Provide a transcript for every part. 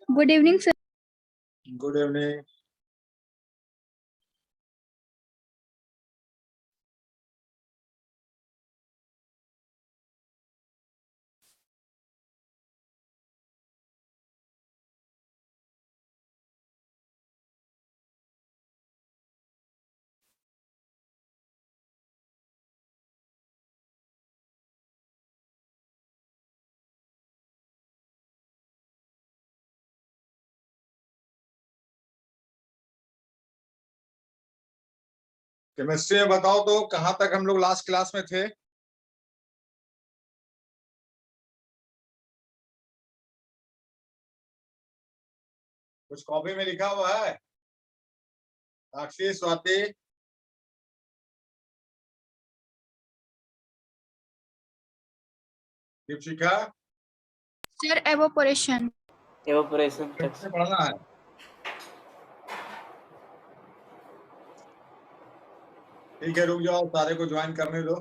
Good evening, sir. Good evening. Chemistry में बताओ तो कहाँ तक हम लोग लास्ट क्लास में थे? कुछ कॉपी में लिखा हुआ है? Sakshi, Swati, Deepshikha, Sir, evaporation. Evaporation फिर से पढ़ना है। ठीक है, रुक जाओ, सारे को ज्वाइन करने दो।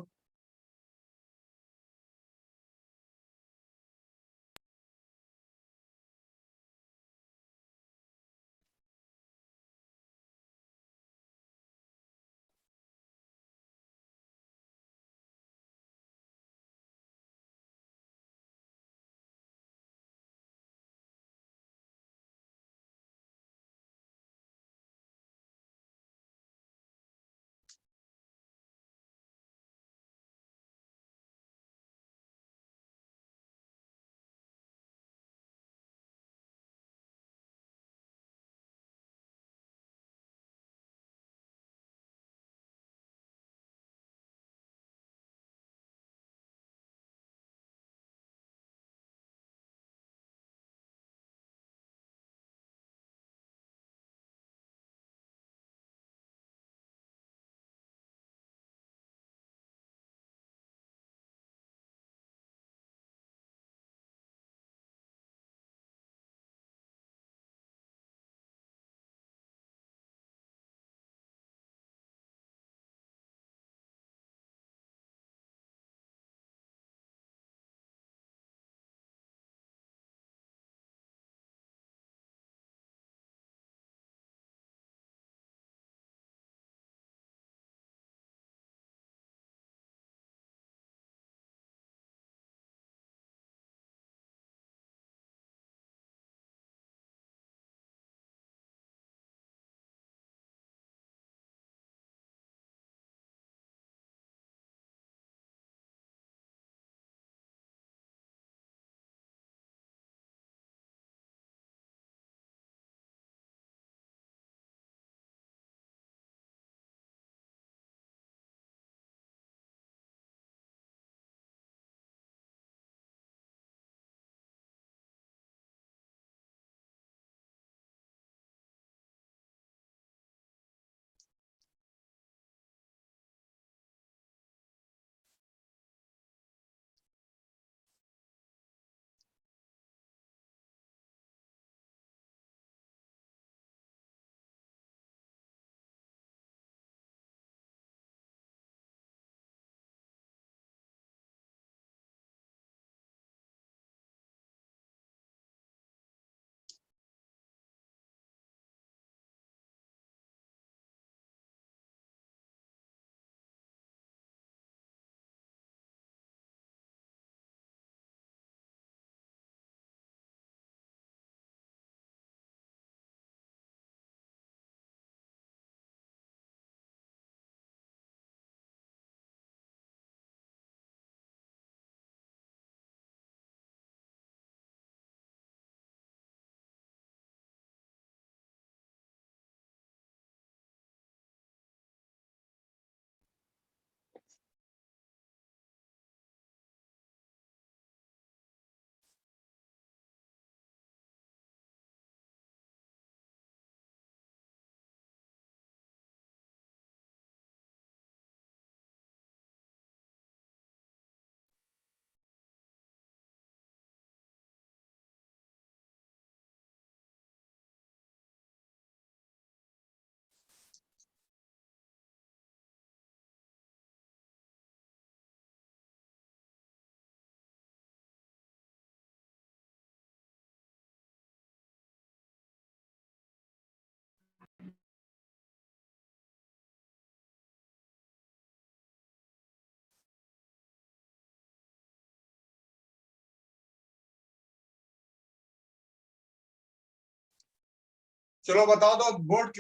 चलो बताओ तो, बोर्ड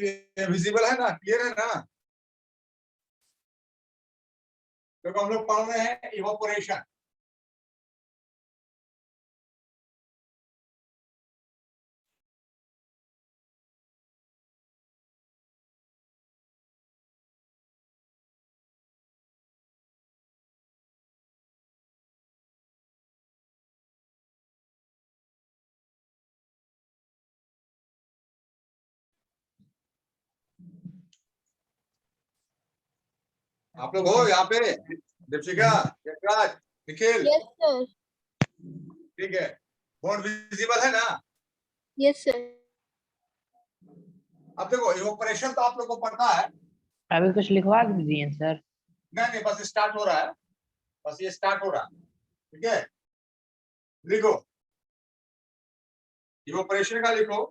विजिबल है ना, क्लियर है ना? देखो हम लोग पढ़ रहे हैं इवोपोरेशन। आप लोग हो यहाँ पे? Deepshikha, Yashraj, Nikhil, Yes, sir. ठीक है। बोर्ड विजिबल है ना? Yes, sir. अब देखो इवोपोरेशन तो आप लोग को पता है। अभी कुछ लिखवा दीजिए सर। नहीं, बस स्टार्ट हो रहा है, बस ये स्टार्ट हो रहा है, ठीक है। लिखो, इवोपोरेशन का लिखो।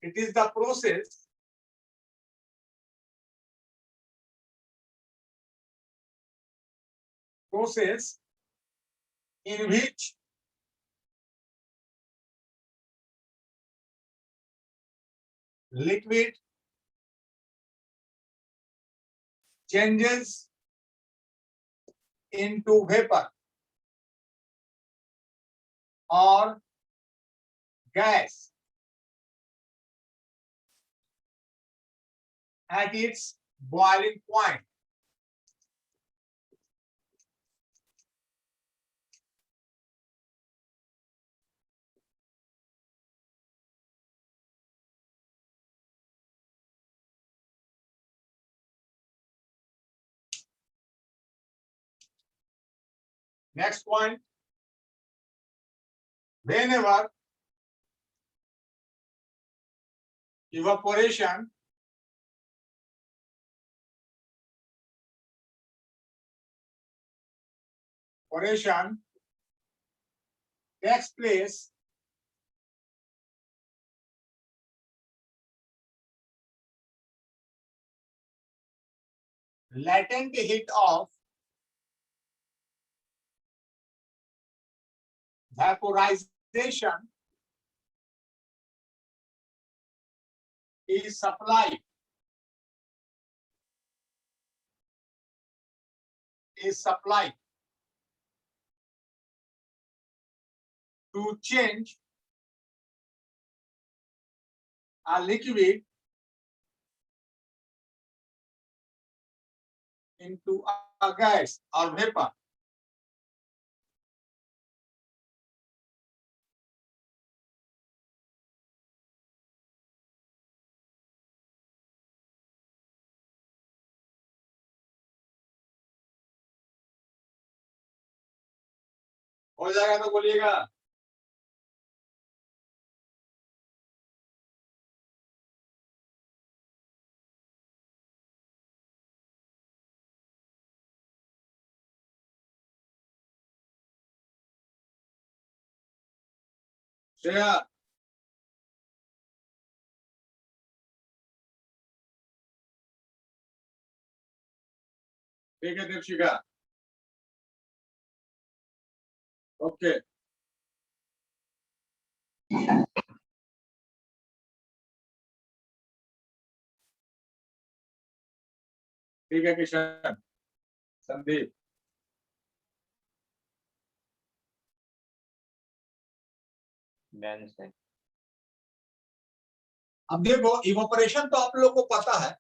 It is the process in which liquid changes into vapor or gas at its boiling point. Next point, whenever evaporation takes place latent heat of vaporization is supplied to change a liquid into a gas or vapor. हो जाएगा तो बोलिएगा। श्रेया, ठीक है Deepshikha, okay. ठीक है किशन, संदीप, अब देखो इवोपरेशन तो आप लोगों को पता है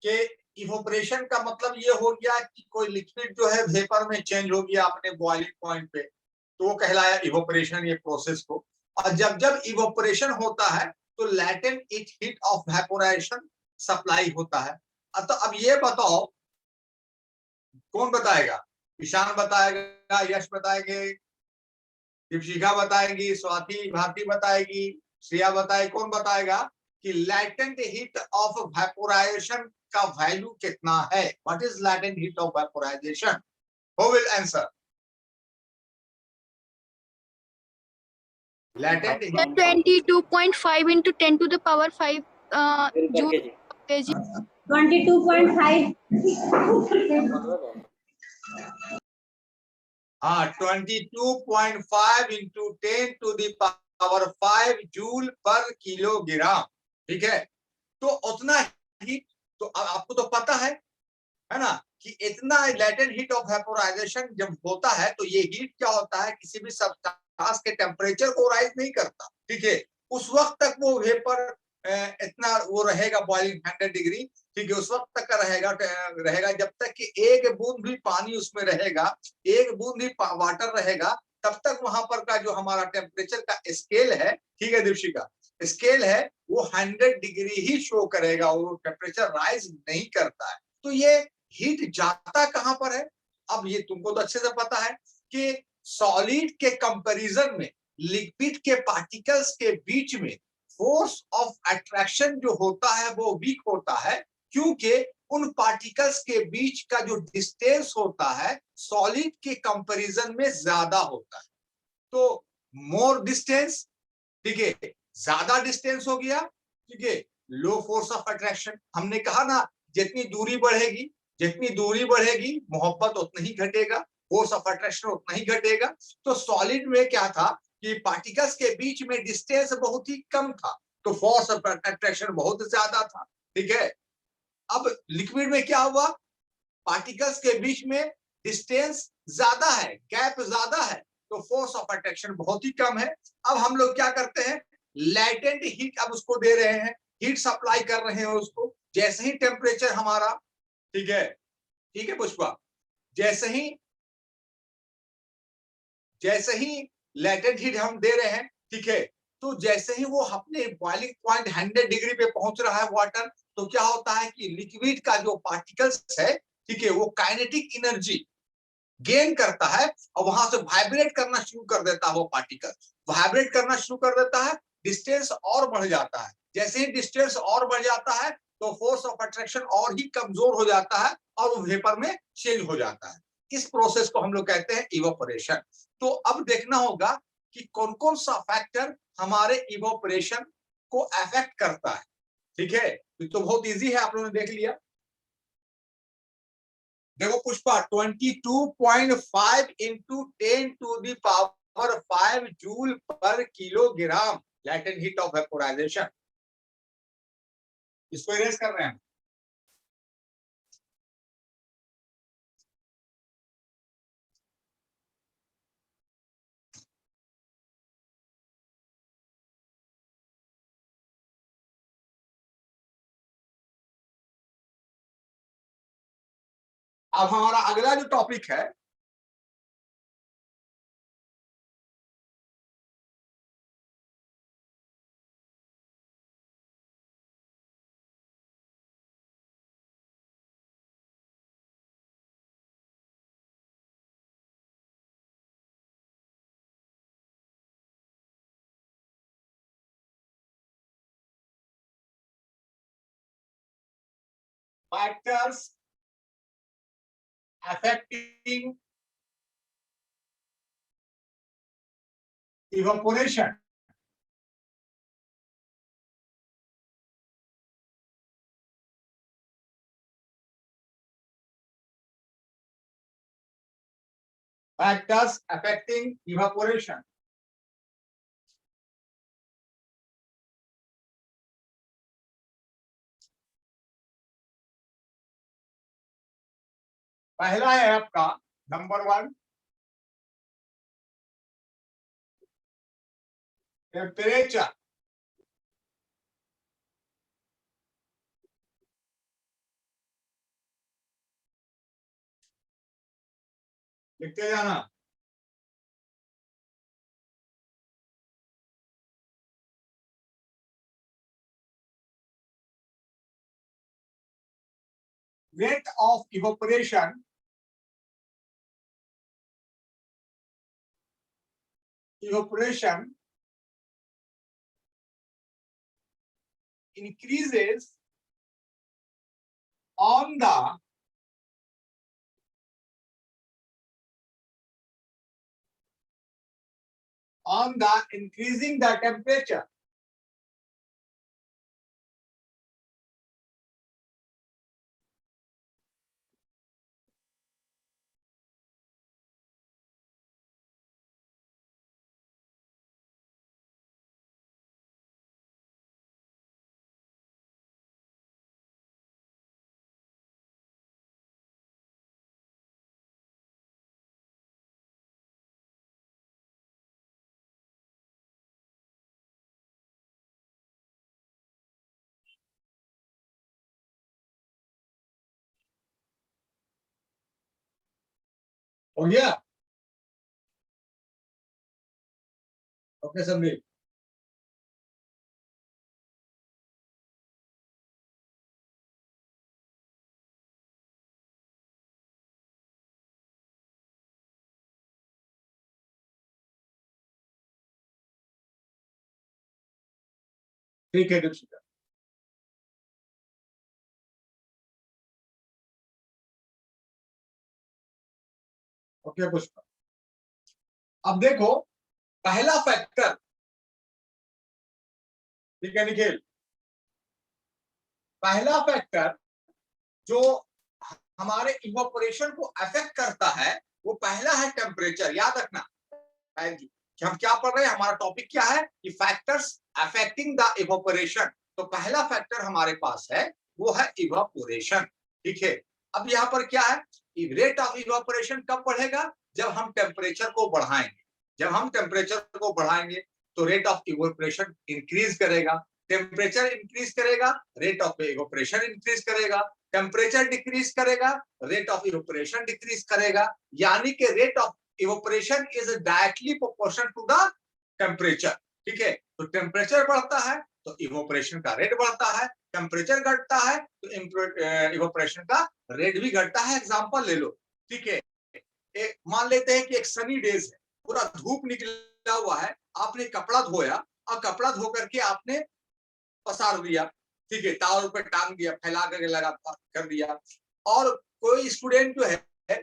कि इवोपरेशन का मतलब ये हो गया कि कोई लिक्विड जो है वेपर में चेंज हो गया अपने बॉइलिंग पॉइंट पे, तो वो कहलाया इवोपरेशन, ये प्रोसेस को। और जब जब इवोपरेशन होता है तो latent heat of vaporisation supply होता है। तो अब ये बताओ, कौन बताएगा? ईशान बताएगा, यश बताएंगे, दीपशिखा बताएगी, स्वाति भारती बताएगी, श्रेया बताएगी, कौन बताएगा कि लैटेंट हीट ऑफ वेपोराइजेशन का वैल्यू कितना है? What is latent heat of vaporisation? Who will answer? Latent heat 22.5 into 10 to the power 5 joule kg. 22.5 हाँ 22.5 इंटू 10⁵ जूल पर किलोग्राम। ठीक है, तो उतना ही, तो आपको तो पता है ना, कि इतना लेटेंट हीट ऑफ वेपोराइजेशन जब होता है तो ये हीट क्या होता है, किसी भी सब्सटेंस के टेम्परेचर को राइज नहीं करता। ठीक है, उस वक्त तक वो वेपर इतना वो रहेगा बॉइलिंग 100 डिग्री। ठीक है, उस वक्त तक का रहेगा जब तक कि एक बूंद भी पानी उसमें रहेगा, एक बूंद भी वाटर रहेगा, तब तक वहां पर का जो हमारा टेम्परेचर का स्केल है, ठीक है दीपशिका, स्केल है, वो 100 डिग्री ही शो करेगा, वो टेम्परेचर राइज नहीं करता है। तो ये हीट जाता कहां पर है? अब ये तुमको तो अच्छे से पता है कि सॉलिड के कंपैरिजन में लिक्विड के पार्टिकल्स के बीच में फोर्स ऑफ अट्रैक्शन जो होता है वो वीक होता है, क्योंकि उन पार्टिकल्स के बीच का जो डिस्टेंस होता है सॉलिड के कंपैरिजन में ज्यादा होता है। तो मोर डिस्टेंस, ठीक है, ज्यादा डिस्टेंस हो गया, ठीक है, लो फोर्स ऑफ अट्रैक्शन। हमने कहा ना, जितनी दूरी बढ़ेगी, जितनी दूरी बढ़ेगी मोहब्बत उतना ही घटेगा, फोर्स ऑफ अट्रैक्शन उतना ही घटेगा। तो सॉलिड में क्या था कि पार्टिकल्स के बीच में डिस्टेंस बहुत ही कम था, तो फोर्स ऑफ अट्रैक्शन बहुत ज्यादा था। ठीक है, अब लिक्विड में क्या हुआ, पार्टिकल्स के बीच में डिस्टेंस ज्यादा है, गैप ज्यादा है, तो फोर्स ऑफ अट्रैक्शन बहुत ही कम है। अब हम लोग क्या करते हैं, लैटेंट हीट अब उसको दे रहे हैं, हीट सप्लाई कर रहे हैं उसको। जैसे ही टेम्परेचर हमारा, ठीक है पुष्पा, जैसे ही लैटेंट हीट हम दे रहे हैं, ठीक है, तो जैसे ही वो अपने बॉइलिंग पॉइंट 100 डिग्री पे पहुंच रहा है वाटर, तो क्या होता है कि लिक्विड का जो पार्टिकल्स है, ठीक है, वो काइनेटिक एनर्जी गेन करता है और वहां से वाइब्रेट करना शुरू कर देता है। वो पार्टिकल वाइब्रेट करना शुरू कर देता है, डिस्टेंस और बढ़ जाता है। जैसे ही डिस्टेंस और बढ़ जाता है तो फोर्स ऑफ अट्रैक्शन और ही कमजोर हो जाता है और वो वेपर में चेंज हो जाता है। इस प्रोसेस को हम लोग कहते हैं इवोपरेशन। तो अब देखना होगा कि कौन कौन सा फैक्टर हमारे इवोपरेशन को अफेक्ट करता है। ठीक है, तो बहुत इजी है, आप लोगों ने देख लिया। देखो पुष्पा, 22.5 इंटू 10⁵ जूल पर kilogram latent heat of vaporisation. इसको इरेज कर रहे हैं। अब हमारा अगला जो टॉपिक है, factors affecting evaporation. Factors affecting evaporation. पहला है आपका नंबर 1, टेम्परेचर। लिखते जाना। Rate of evaporation increases on the increasing the temperature. हो गया? ओके संदीप। ठीक है दीक्षिता। ओके पुष्पा। अब देखो पहला फैक्टर, ठीक है निखिल, पहला फैक्टर जो हमारे इवोपोरेशन को अफेक्ट करता है वो पहला है टेम्परेचर। याद रखना कि हम क्या पढ़ रहे हैं, हमारा टॉपिक क्या है कि फैक्टर्स अफेक्टिंग द इवोपोरेशन। तो पहला फैक्टर हमारे पास है वो है इवोपोरेशन। ठीक है, अब यहाँ पर क्या है, रेट ऑफ इवोपोरेशन कब बढ़ेगा, जब हम टेम्परेचर को बढ़ाएंगे। जब हम टेम्परेचर को बढ़ाएंगे तो रेट ऑफ इवोपोरेशन इंक्रीज करेगा। टेम्परेचर इंक्रीज करेगा, रेट ऑफ इवोपोरेशन इंक्रीज करेगा। टेम्परेचर डिक्रीज करेगा, रेट ऑफ इवोपोरेशन डिक्रीज करेगा। यानी कि rate of evaporation is directly proportional to the temperature. ठीक है, तो टेम्परेचर बढ़ता है तो इवोपोरेशन का रेट बढ़ता है, टेम्परेचर घटता है तो इवोपोरेशन का रेट भी घटता है। एग्जांपल ले लो, ठीक है, मान लेते हैं कि एक सनी डेज है, पूरा धूप निकला हुआ है, आपने कपड़ा धोया और कपड़ा धो करके आपने पसार दिया, ठीक है, टावर पे टांग दिया, फैला करके लगा कर दिया। और कोई स्टूडेंट जो है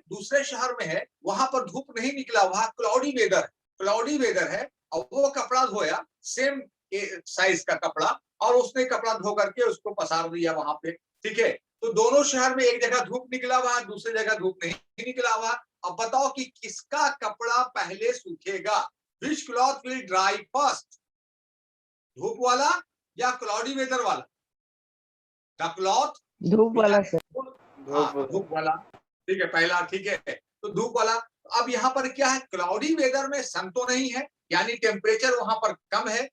दूसरे शहर में है, वहां पर धूप नहीं निकला, वहां क्लाउडी वेदर है, और वो कपड़ा धोया सेम साइज का कपड़ा, और उसने कपड़ा धो करके उसको पसार दिया वहां पे। ठीक है, तो दोनों शहर में एक जगह धूप निकला हुआ, दूसरी जगह धूप नहीं निकला हुआ। अब बताओ कि किसका कपड़ा पहले सूखेगा, विच क्लॉथ विल ड्राई फर्स्ट, धूप वाला या क्लाउडी वेदर वाला? द क्लॉथ धूप वाला सर। धूप वाला। ठीक है, पहला, ठीक है, तो धूप वाला। अब यहाँ पर क्या है, क्लाउडी वेदर में सन तो नहीं है, यानी टेम्परेचर वहां पर कम है।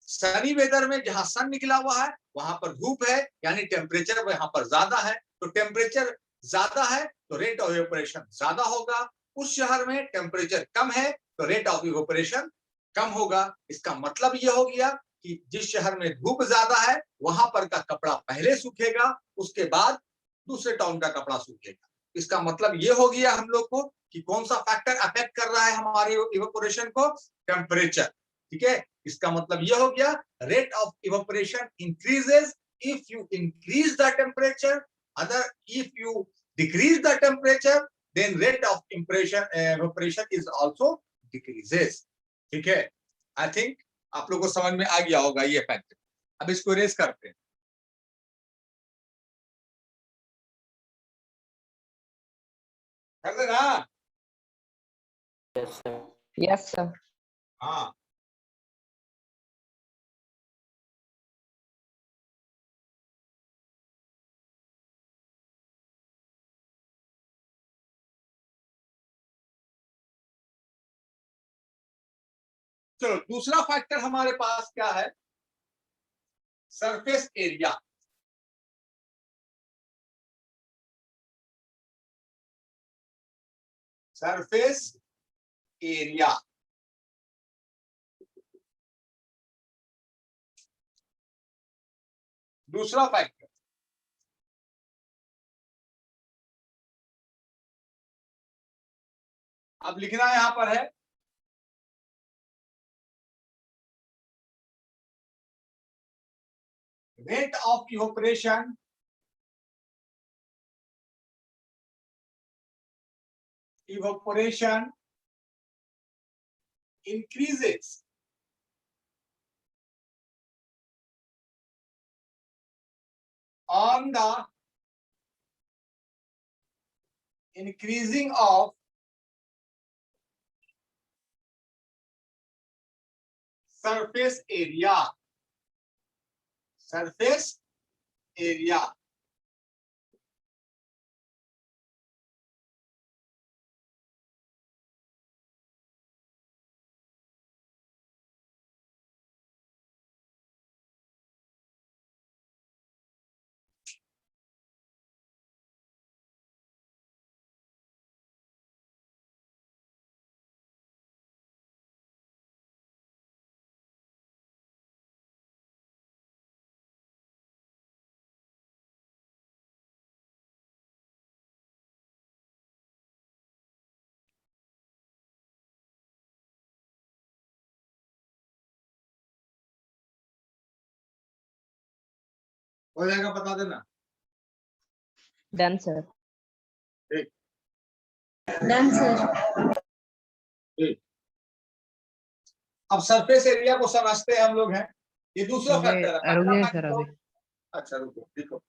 सनी वेदर में जहां सन निकला हुआ है वहां पर धूप है, यानी टेम्परेचर वहां पर ज्यादा है। तो टेम्परेचर ज्यादा है तो रेट ऑफ इवेपोरेशन ज्यादा होगा। उस शहर में टेम्परेचर कम है तो रेट ऑफ इवेपोरेशन कम होगा। इसका मतलब यह हो गया कि जिस शहर में धूप ज्यादा है वहां पर का कपड़ा पहले सूखेगा, उसके बाद दूसरे टाउन का कपड़ा सूखेगा। इसका मतलब ये हो गया हम लोग को कि कौन सा फैक्टर अफेक्ट कर रहा है हमारे इवेपोरेशन को, टेम्परेचर। ठीक है, इसका मतलब ये हो गया rate of evaporation increases if you increase the temperature, other if you decrease the temperature then rate of evaporation is also decreases. ठीक है, आई थिंक आप लोगों को समझ में आ गया होगा ये फैक्टर। अब इसको रेस करते हैं। कर देना। Yes sir. हाँ, चलो दूसरा फैक्टर हमारे पास क्या है, सरफेस एरिया। सरफेस एरिया, दूसरा फैक्टर। अब लिखना यहां पर है rate of evaporation increases on the increasing of surface area, surface area। हो जाएगा, बता देना। Done sir. ठीक डन सर। ठीक। अब सरफेस एरिया को समझते हैं हम लोग हैं। ये दूसरा फैक्टर है। पहला रुकिए सर फैक्टर, अभी। अच्छा रुको देखो,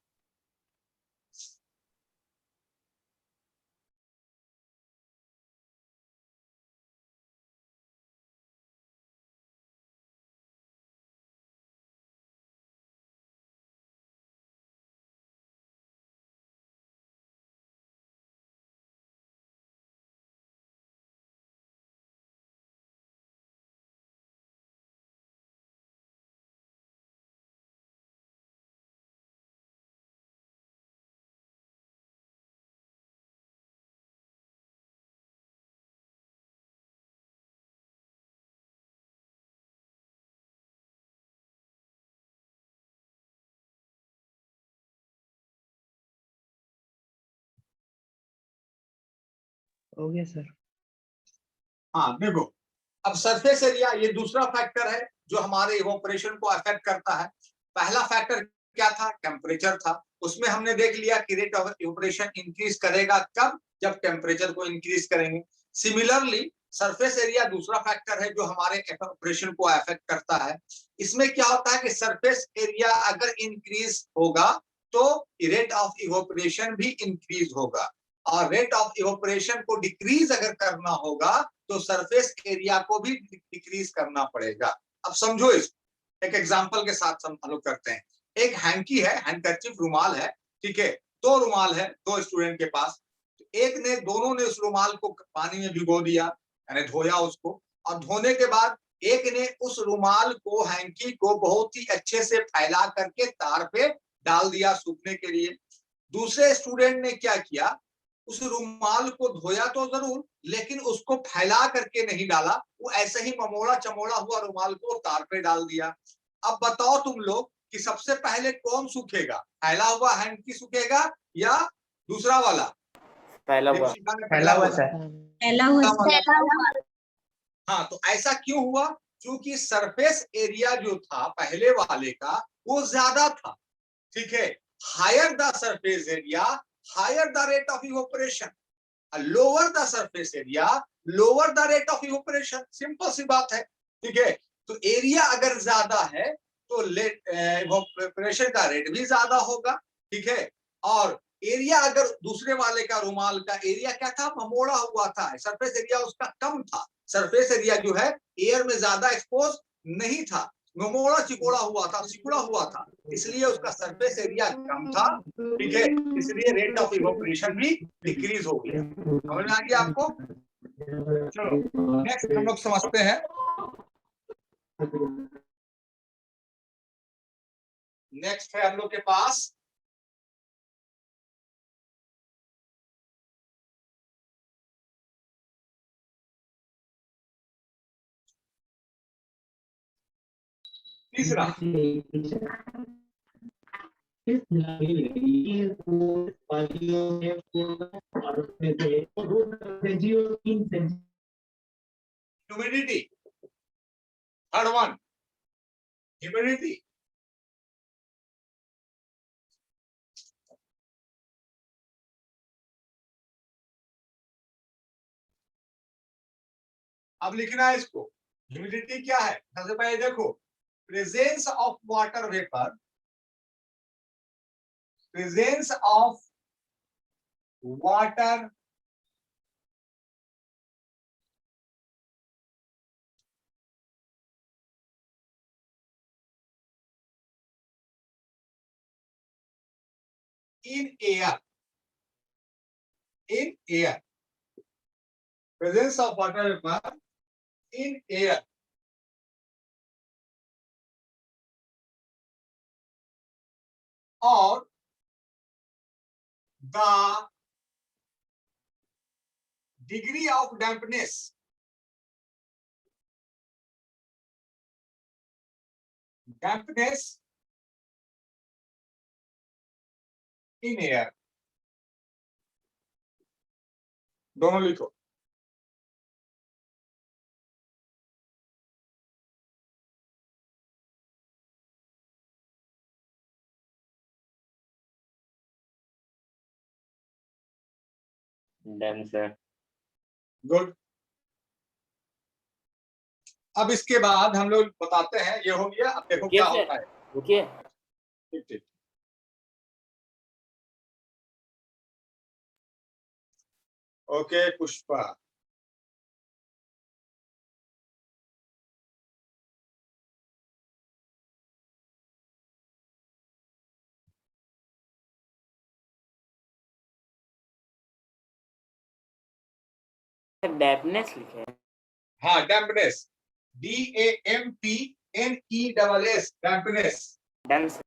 हो गया सर। हाँ देखो, अब सरफेस एरिया ये दूसरा फैक्टर है जो हमारे इवोपरेशन को अफेक्ट करता है। पहला फैक्टर क्या था? टेम्परेचर था। उसमें हमने देख लिया कि रेट ऑफ इवोपरेशन इंक्रीज करेगा कब? जब टेम्परेचर को इंक्रीज करेंगे। सिमिलरली सरफेस एरिया दूसरा फैक्टर है जो हमारे इवोपरेशन को अफेक्ट करता है। इसमें क्या होता है कि सरफेस एरिया अगर इंक्रीज होगा तो रेट ऑफ इवोपरेशन भी इंक्रीज होगा, और रेट ऑफ इवोपरेशन को डिक्रीज अगर करना होगा तो सरफेस एरिया को भी डिक्रीज करना पड़ेगा। अब समझो, इसको एक एग्जांपल के साथ हम लोग करते हैं। एक हैंकी है, हैंडकरचिफ रुमाल है, ठीक है। दो रुमाल है दो स्टूडेंट के पास। दोनों ने उस रुमाल को पानी में भिगो दिया, यानी धोया उसको, और धोने के बाद एक ने उस रुमाल को, हैंकी को बहुत ही अच्छे से फैला करके तार पे डाल दिया सूखने के लिए। दूसरे स्टूडेंट ने क्या किया? उस रुमाल को धोया तो जरूर, लेकिन उसको फैला करके नहीं डाला, वो ऐसे ही ममोड़ा चमोड़ा हुआ रुमाल को तार पे डाल दिया। अब बताओ तुम लोग कि सबसे पहले कौन सूखेगा? फैला हुआ हैंकी सूखेगा या दूसरा वाला? फैला देखो हुआ। शिखा ने फैला हुआ सर। फैला हुआ। हाँ, तो ऐसा क्यों हुआ? क्योंकि सरफेस एरिया जो था पहले वाले का वो ज्यादा था, ठीक है। Higher the surface area, higher the rate of evaporation. Lower the surface area, lower the rate of evaporation. Simple सी बात है, ठीक है। तो एरिया अगर ज्यादा है तो इवोपरेशन का रेट भी ज्यादा होगा, ठीक है। और एरिया अगर दूसरे वाले का, रुमाल का एरिया क्या था? ममोड़ा हुआ था, सरफेस एरिया उसका कम था। सरफेस एरिया जो है एयर में ज्यादा एक्सपोज नहीं था, ममोड़ा चिकोड़ा हुआ था, सिकुड़ा हुआ था, इसलिए उसका सरफेस एरिया कम था, ठीक है। इसलिए रेट ऑफ इवोपरेशन भी डिक्रीज हो गया। समझ में आ गया आपको? चलो नेक्स्ट हम लोग समझते हैं। नेक्स्ट है हम लोग के पास तीसरा, ह्यूमिडिटी। Third one, humidity. अब लिखना है इसको। ह्यूमिडिटी क्या है? सबसे पहले देखो, presence of water vapour, presence of water in air, in air, presence of water vapor in air, or the degree of dampness, dampness in air। दोनों लिखो। Done sir. गुड। अब इसके बाद हम लोग बताते हैं, ये हो गया। अब देखो क्या होता है। रुकिए। ठीक ठीक। ओके पुष्पा। डैम्पनेस लिखे हैं। हाँ dampness, DAMPNESS, dampness. Done sir.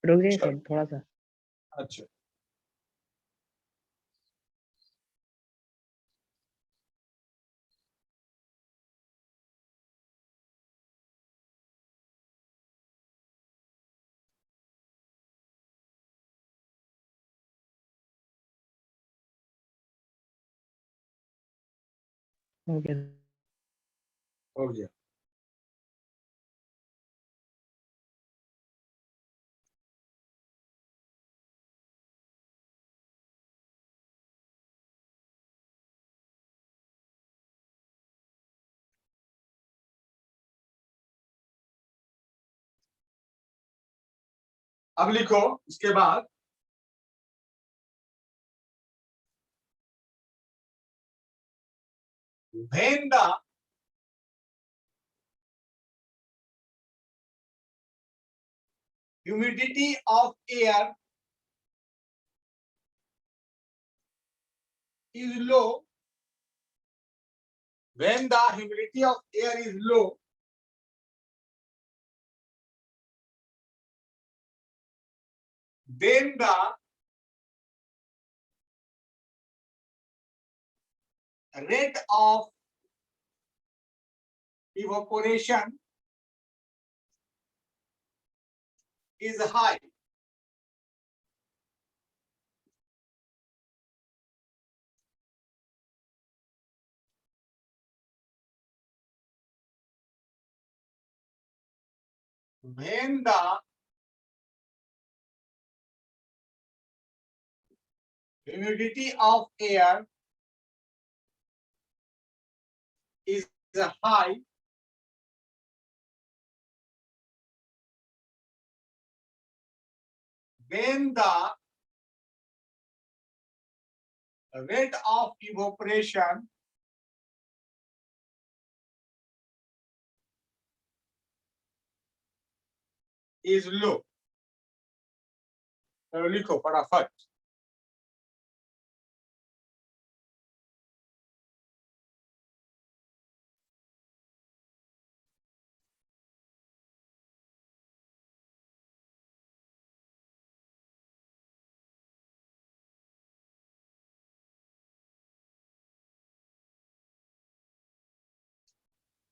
रुक जाइए सर थोड़ा सा। अच्छा ओके हो गया। अब लिखो इसके बाद, when the humidity of air is low, when the humidity of air is low, then the rate of evaporation is high. When the humidity of air is high, then the rate of evaporation is low. चलो लिखो फटाफट।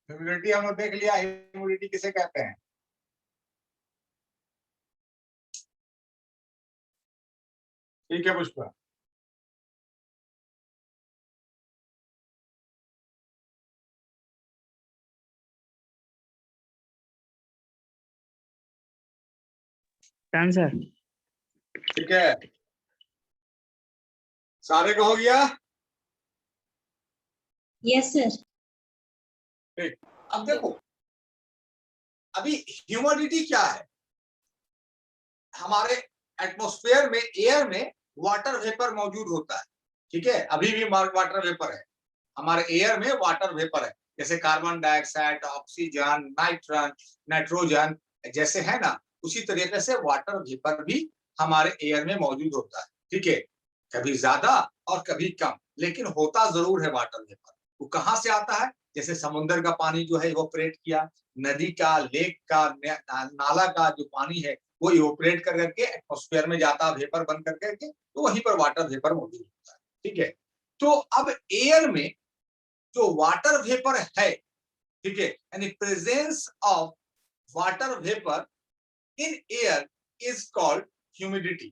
Humidity हम लोग देख लिया, humidity किसे कहते हैं। ठीक है पुष्पा। Done sir. ठीक है, सारे का हो गया। Yes sir. ठीक, अब देखो अभी ह्यूमिडिटी क्या है। हमारे एटमॉस्फेयर में, एयर में वाटर वेपर मौजूद होता है। ठीक है, अभी भी वाटर वेपर है हमारे एयर में, वाटर वेपर है। जैसे कार्बन डाइऑक्साइड, ऑक्सीजन, नाइट्रोजन जैसे है ना, उसी तरीके से वाटर वेपर भी हमारे एयर में मौजूद होता है। ठीक है, कभी ज्यादा और कभी कम, लेकिन होता जरूर है वाटर वेपर। वो कहाँ से आता है, जैसे समुद्र का पानी जो है इवोपरेट किया, नदी का, लेक का, नाला का जो पानी है वो इवोपरेट कर करके एटमॉस्फेयर में जाता है वेपर बन करके, तो वहीं पर वाटर वेपर मौजूद होता है। ठीक है, तो अब एयर में जो वाटर वेपर है, ठीक है, यानी presence of water vapour in air is called humidity.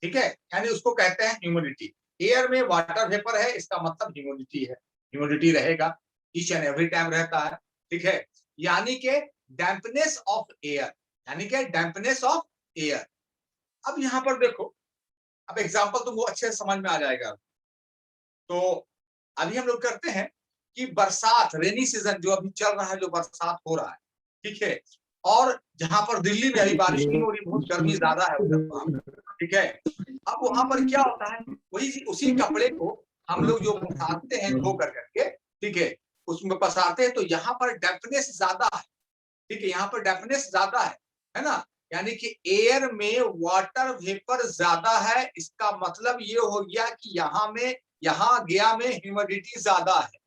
ठीक है, यानी उसको कहते हैं ह्यूमिडिटी। एयर में वाटर वेपर है, इसका मतलब ह्यूमिडिटी है। ह्यूमिडिटी रहेगा, ईच एंड एवरी टाइम रहता है। ठीक है, यानी कि डैम्पनेस ऑफ एयर, यानी कि डैम्पनेस ऑफ एयर। अब यहां पर देखो, अब एग्जांपल तुमको अच्छे से समझ में आ जाएगा। तो अभी हम लोग करते हैं कि बरसात, रेनी सीजन जो अभी चल रहा है, जो बरसात हो रहा है, ठीक है, और जहां पर दिल्ली में अभी बारिश नहीं हो रही, बहुत गर्मी ज्यादा है उधर वहां पर, ठीक है। अब वहां पर क्या होता है, वही उसी कपड़े को हम लोग जो पसारते हैं धो कर करके, ठीक है, उसमें पसारते हैं, तो यहाँ पर डेफनेस ज्यादा है, ठीक है, यहाँ पर डेफनेस ज्यादा है ना, यानी कि एयर में वाटर वेपर ज्यादा है। इसका मतलब ये हो गया कि यहाँ गया में ह्यूमिडिटी ज्यादा है।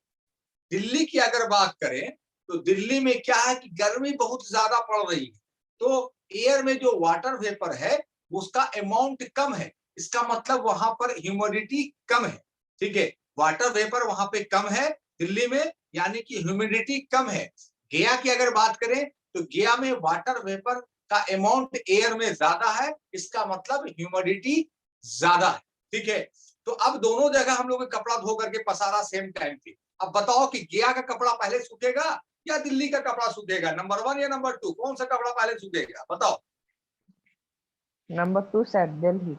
दिल्ली की अगर बात करें तो दिल्ली में क्या है कि गर्मी बहुत ज्यादा पड़ रही है, तो एयर में जो वाटर वेपर है उसका अमाउंट कम है। इसका मतलब वहां पर ह्यूमिडिटी कम है, ठीक है, वाटर वेपर वहां पे कम है दिल्ली में, यानी कि ह्यूमिडिटी कम है। गया की अगर बात करें तो गया में वाटर वेपर का अमाउंट एयर में ज्यादा है, इसका मतलब ह्यूमिडिटी ज्यादा है, ठीक है। तो अब दोनों जगह हम लोग कपड़ा धो करके पसारा सेम टाइम पे। अब बताओ कि गया का कपड़ा पहले सूखेगा या दिल्ली का कपड़ा सूखेगा, नंबर 1 या नंबर 2, कौन सा कपड़ा पहले सूखेगा बताओ? Number 2 sir, Delhi.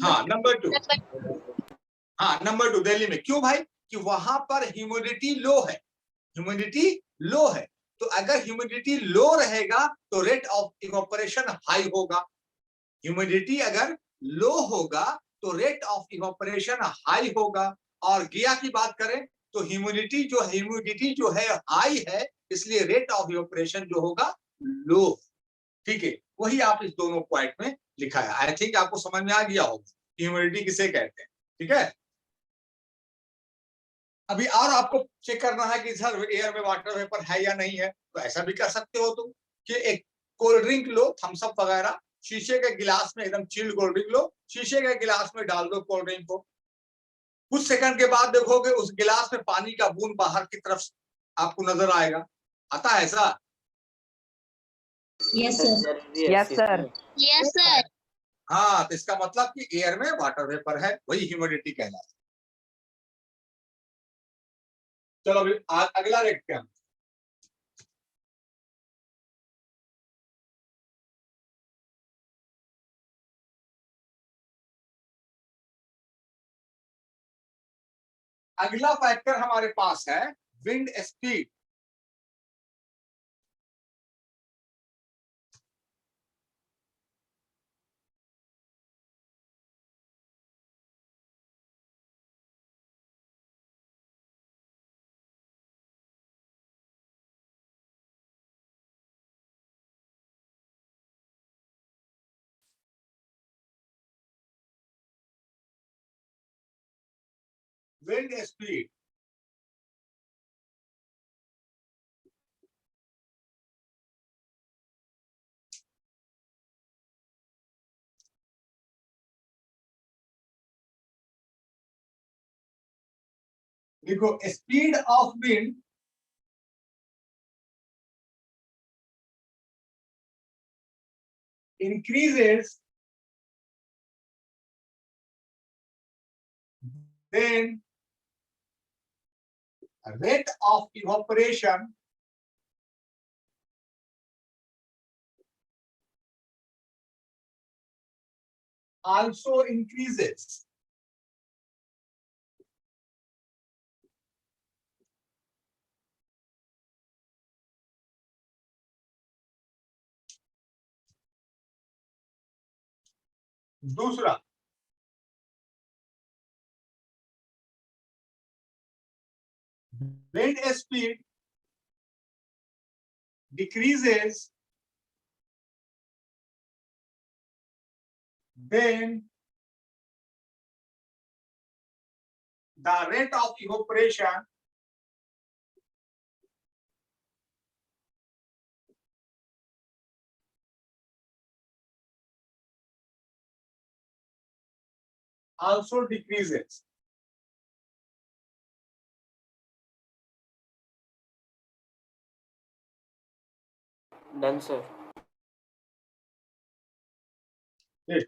हाँ नंबर 2, हाँ नंबर 2 दिल्ली में। क्यों भाई? कि वहां पर ह्यूमिडिटी लो है, ह्यूमिडिटी लो है। तो अगर ह्यूमिडिटी लो रहेगा तो रेट ऑफ इवोपरेशन हाई होगा। ह्यूमिडिटी अगर लो होगा तो रेट ऑफ इवोपरेशन हाई होगा। और गया की बात करें तो ह्यूमिडिटी जो है हाई है, इसलिए रेट ऑफ इवोपरेशन जो होगा लो, ठीक है। वही आप इस दोनों पॉइंट में लिखा है। आई थिंक आपको समझ में आ गया होगा ह्यूमिडिटी किसे कहते हैं, ठीक है। अभी और आपको चेक करना है कि सर एयर में वाटर वेपर है या नहीं है, तो ऐसा भी कर सकते हो तुम कि एक कोल्ड ड्रिंक लो, थम्स अप वगैरह, शीशे के गिलास में, एकदम चिल्ड कोल्ड ड्रिंक लो, शीशे के गिलास में डाल दो कोल्ड ड्रिंक को, कुछ सेकंड के बाद देखोगे उस गिलास में पानी का बूंद बाहर की तरफ आपको नजर आएगा। आता है ऐसा? Yes sir. Yes sir. Yes, sir. हाँ, तो इसका मतलब कि एयर में वाटर वेपर है, वही ह्यूमिडिटी कहलाता है। चलो अभी अगला देखते हैं। अगला फैक्टर हमारे पास है विंड स्पीड। विंड स्पीड देखो, speed of wind increases then rate of evaporation also increases. दूसरा, wind speed decreases then the rate of evaporation also decreases. Done sir. Yes.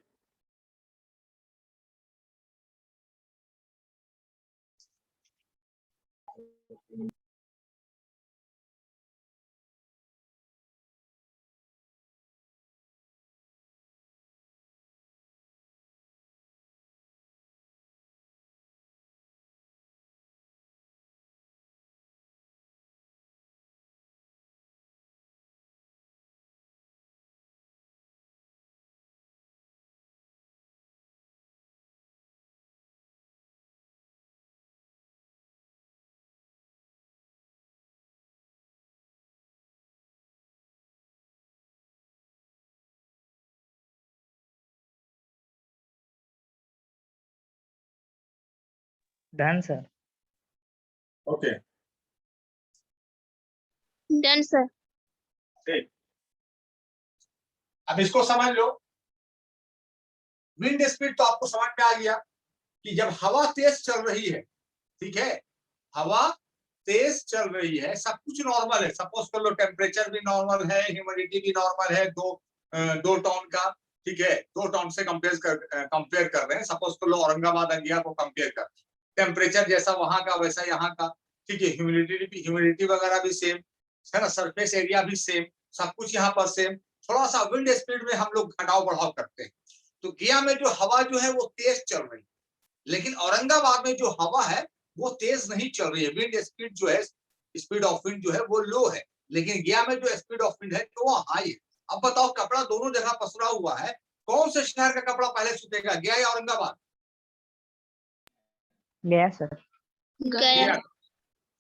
Done sir. Okay done sir. ठीक, अब इसको समझ लो। Wind speed तो आपको समझ में आ गया कि जब हवा तेज चल रही है, ठीक है, हवा तेज चल रही है, सब कुछ नॉर्मल है, सपोज कर लो टेम्परेचर भी नॉर्मल है, ह्यूमिडिटी भी नॉर्मल है, दो टोन का, ठीक है, दो टोन से कंपेयर कर रहे हैं, सपोज कर लो औरंगाबाद इंडिया को कंपेयर कर, टेम्परेचर जैसा वहां का वैसा यहाँ का, ठीक है, ह्यूमिडिटी वगैरह भी सेम है ना, सरफेस एरिया भी सेम, सब कुछ यहाँ पर सेम, थोड़ा सा विंड स्पीड में हम लोग घटाव बढ़ाव करते हैं। तो गया में जो हवा जो है वो तेज चल रही है, लेकिन औरंगाबाद में जो हवा है वो तेज नहीं चल रही है, विंड स्पीड जो है, स्पीड ऑफ विंड जो है वो लो है, लेकिन गया में जो स्पीड ऑफ विंड है वो हाई है। अब बताओ, कपड़ा दोनों जगह पसरा हुआ है, कौन से शहर का कपड़ा पहले सूखेगा, गया या औरंगाबाद? गया सर। गया।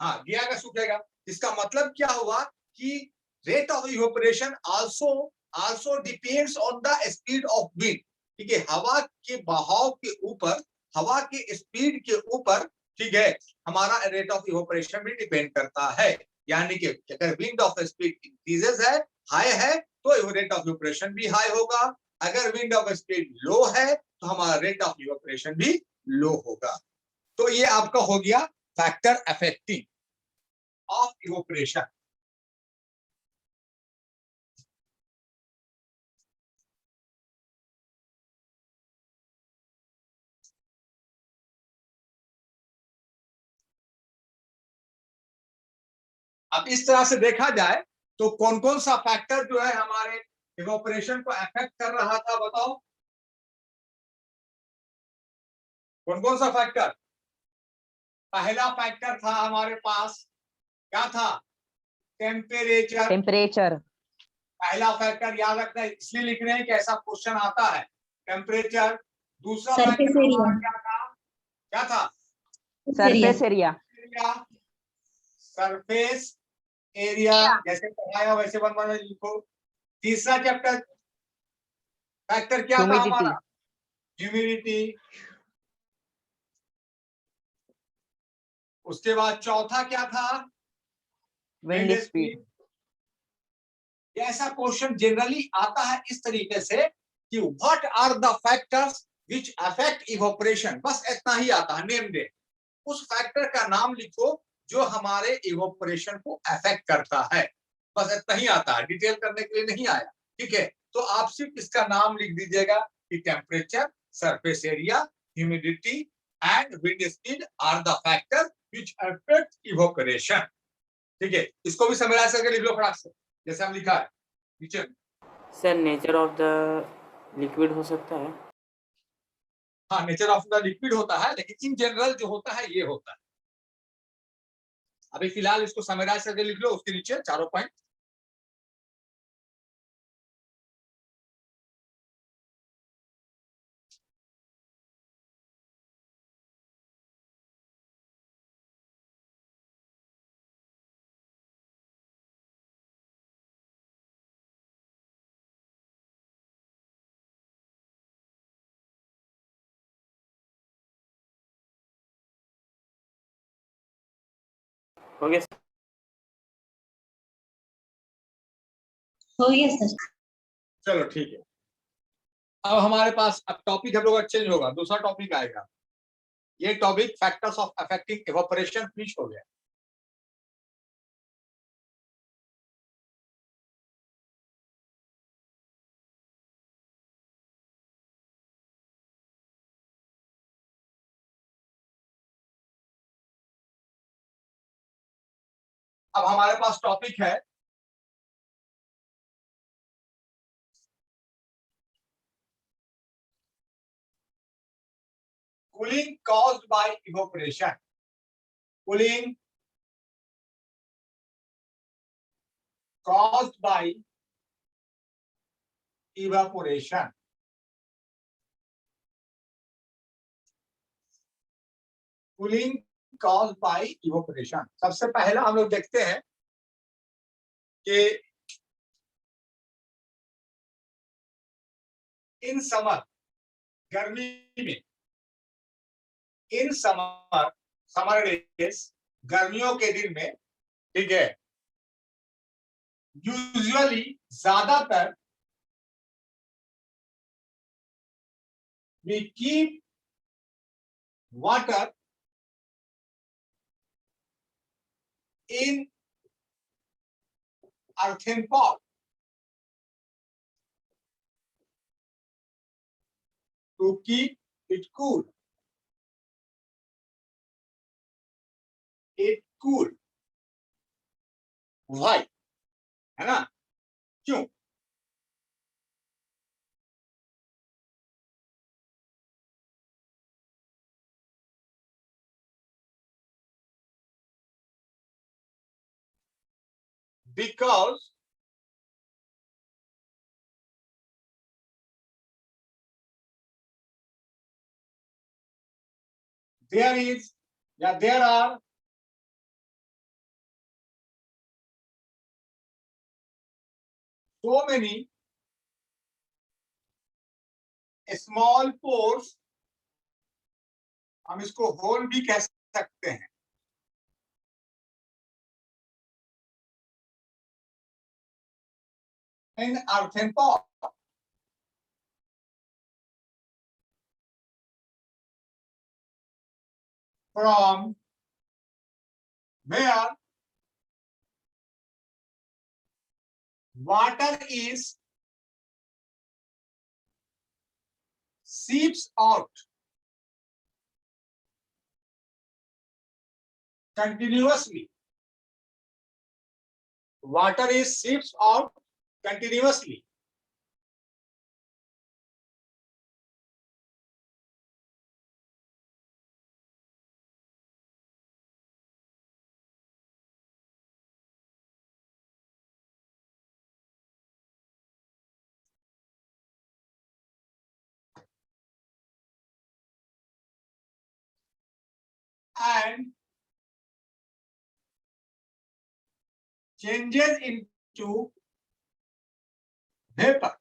हाँ, गया का सूखेगा। इसका मतलब क्या हुआ कि rate of evaporation also depends on the speed of wind, ठीक है, हवा के बहाव के ऊपर, हवा के स्पीड के ऊपर, ठीक है, हमारा रेट ऑफ इवेपोरेशन भी डिपेंड करता है। यानी कि अगर विंड ऑफ स्पीड इंक्रीजेस है, हाई है, तो रेट ऑफ इवेपोरेशन भी हाई होगा, अगर विंड ऑफ स्पीड लो है तो हमारा रेट ऑफ इवेपोरेशन भी लो होगा। तो ये आपका हो गया फैक्टर अफेक्टिंग ऑफ इवेपोरेशन। अब इस तरह से देखा जाए तो कौन कौन सा फैक्टर जो है हमारे इवेपोरेशन को अफेक्ट कर रहा था, बताओ कौन कौन सा फैक्टर? पहला फैक्टर था हमारे पास, क्या था? टेम्परेचर। पहला फैक्टर याद रखना, इसलिए लिख रहे हैं कि ऐसा क्वेश्चन आता है, टेम्परेचर। दूसरा फैक्टर हमारा क्या था? क्या था? Surface area. सरफेस एरिया, जैसे पढ़ाया वैसे बन लिखो। तीसरा चैप्टर फैक्टर क्या था हमारा? ह्यूमिडिटी। उसके बाद चौथा क्या था? Wind speed. ऐसा क्वेश्चन जनरली आता है इस तरीके से कि what are the factors which affect evaporation, बस इतना ही आता है, नेम दे, उस फैक्टर का नाम लिखो जो हमारे इवेपोरेशन को अफेक्ट करता है, बस इतना ही आता है, डिटेल करने के लिए नहीं आया, ठीक है। तो आप सिर्फ इसका नाम लिख दीजिएगा कि temperature, surface area, humidity and wind speed are the factor which affect evaporation, ठीक है। इसको भी समराइज करके लिख लो फटाक से, जैसे हम लिखा है नीचे। Sir nature of the liquid हो सकता है? हाँ, नेचर ऑफ द लिक्विड होता है, लेकिन इन जनरल जो होता है ये होता है। अभी फिलहाल इसको समराइज करके लिख लो, उसके नीचे चारों पॉइंट। हो गया सर। चलो ठीक है। अब हमारे पास अब टॉपिक हम लोग का चेंज होगा, दूसरा टॉपिक आएगा। ये topic factors of affecting evaporation finish हो गया। अब हमारे पास टॉपिक है cooling caused by evaporation. Cooling caused by evaporation. Cooling caused by evaporation. सबसे पहला हम लोग देखते हैं कि इन समर, गर्मी में, इन समर समर डेज, गर्मियों के दिन में, ठीक है, यूजुअली ज्यादातर we keep water in earthen pot to keep it cool. It cool. Why? है ना? क्यों? Because there are so many small pores, हम इसको होल भी कह सकते हैं, in earthen pot. From where water is seeps out continuously. Water is seeps out continuously. And changes into vapor.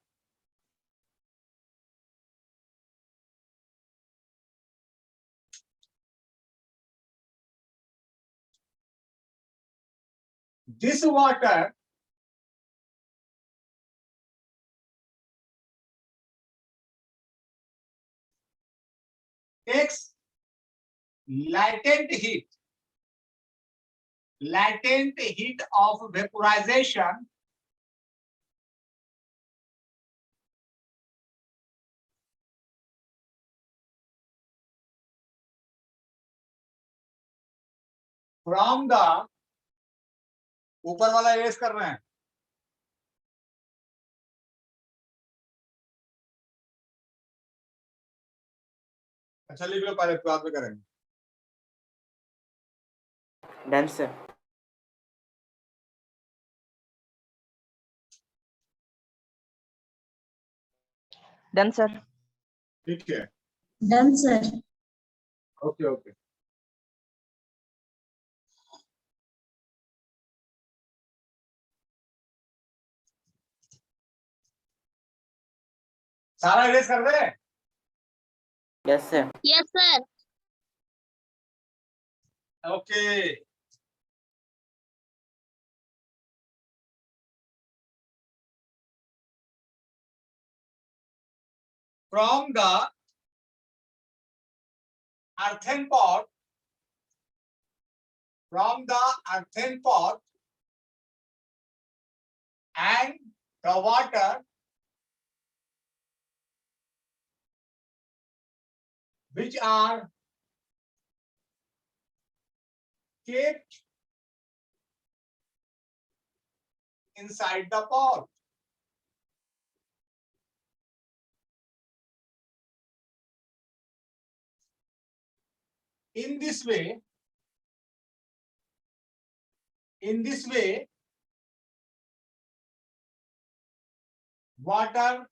This water takes latent heat of vaporization from the, ऊपर वाला erase कर रहे हैं, अच्छा लिख लो पहले, बाद में करेंगे. Done, sir. Done, sir. ठीक है, Done, sir. Okay okay. सारा इरेज कर दे. Yes, sir. Yes, sir. Okay. From the earthen pot, and the water which are kept inside the pot. In this way, water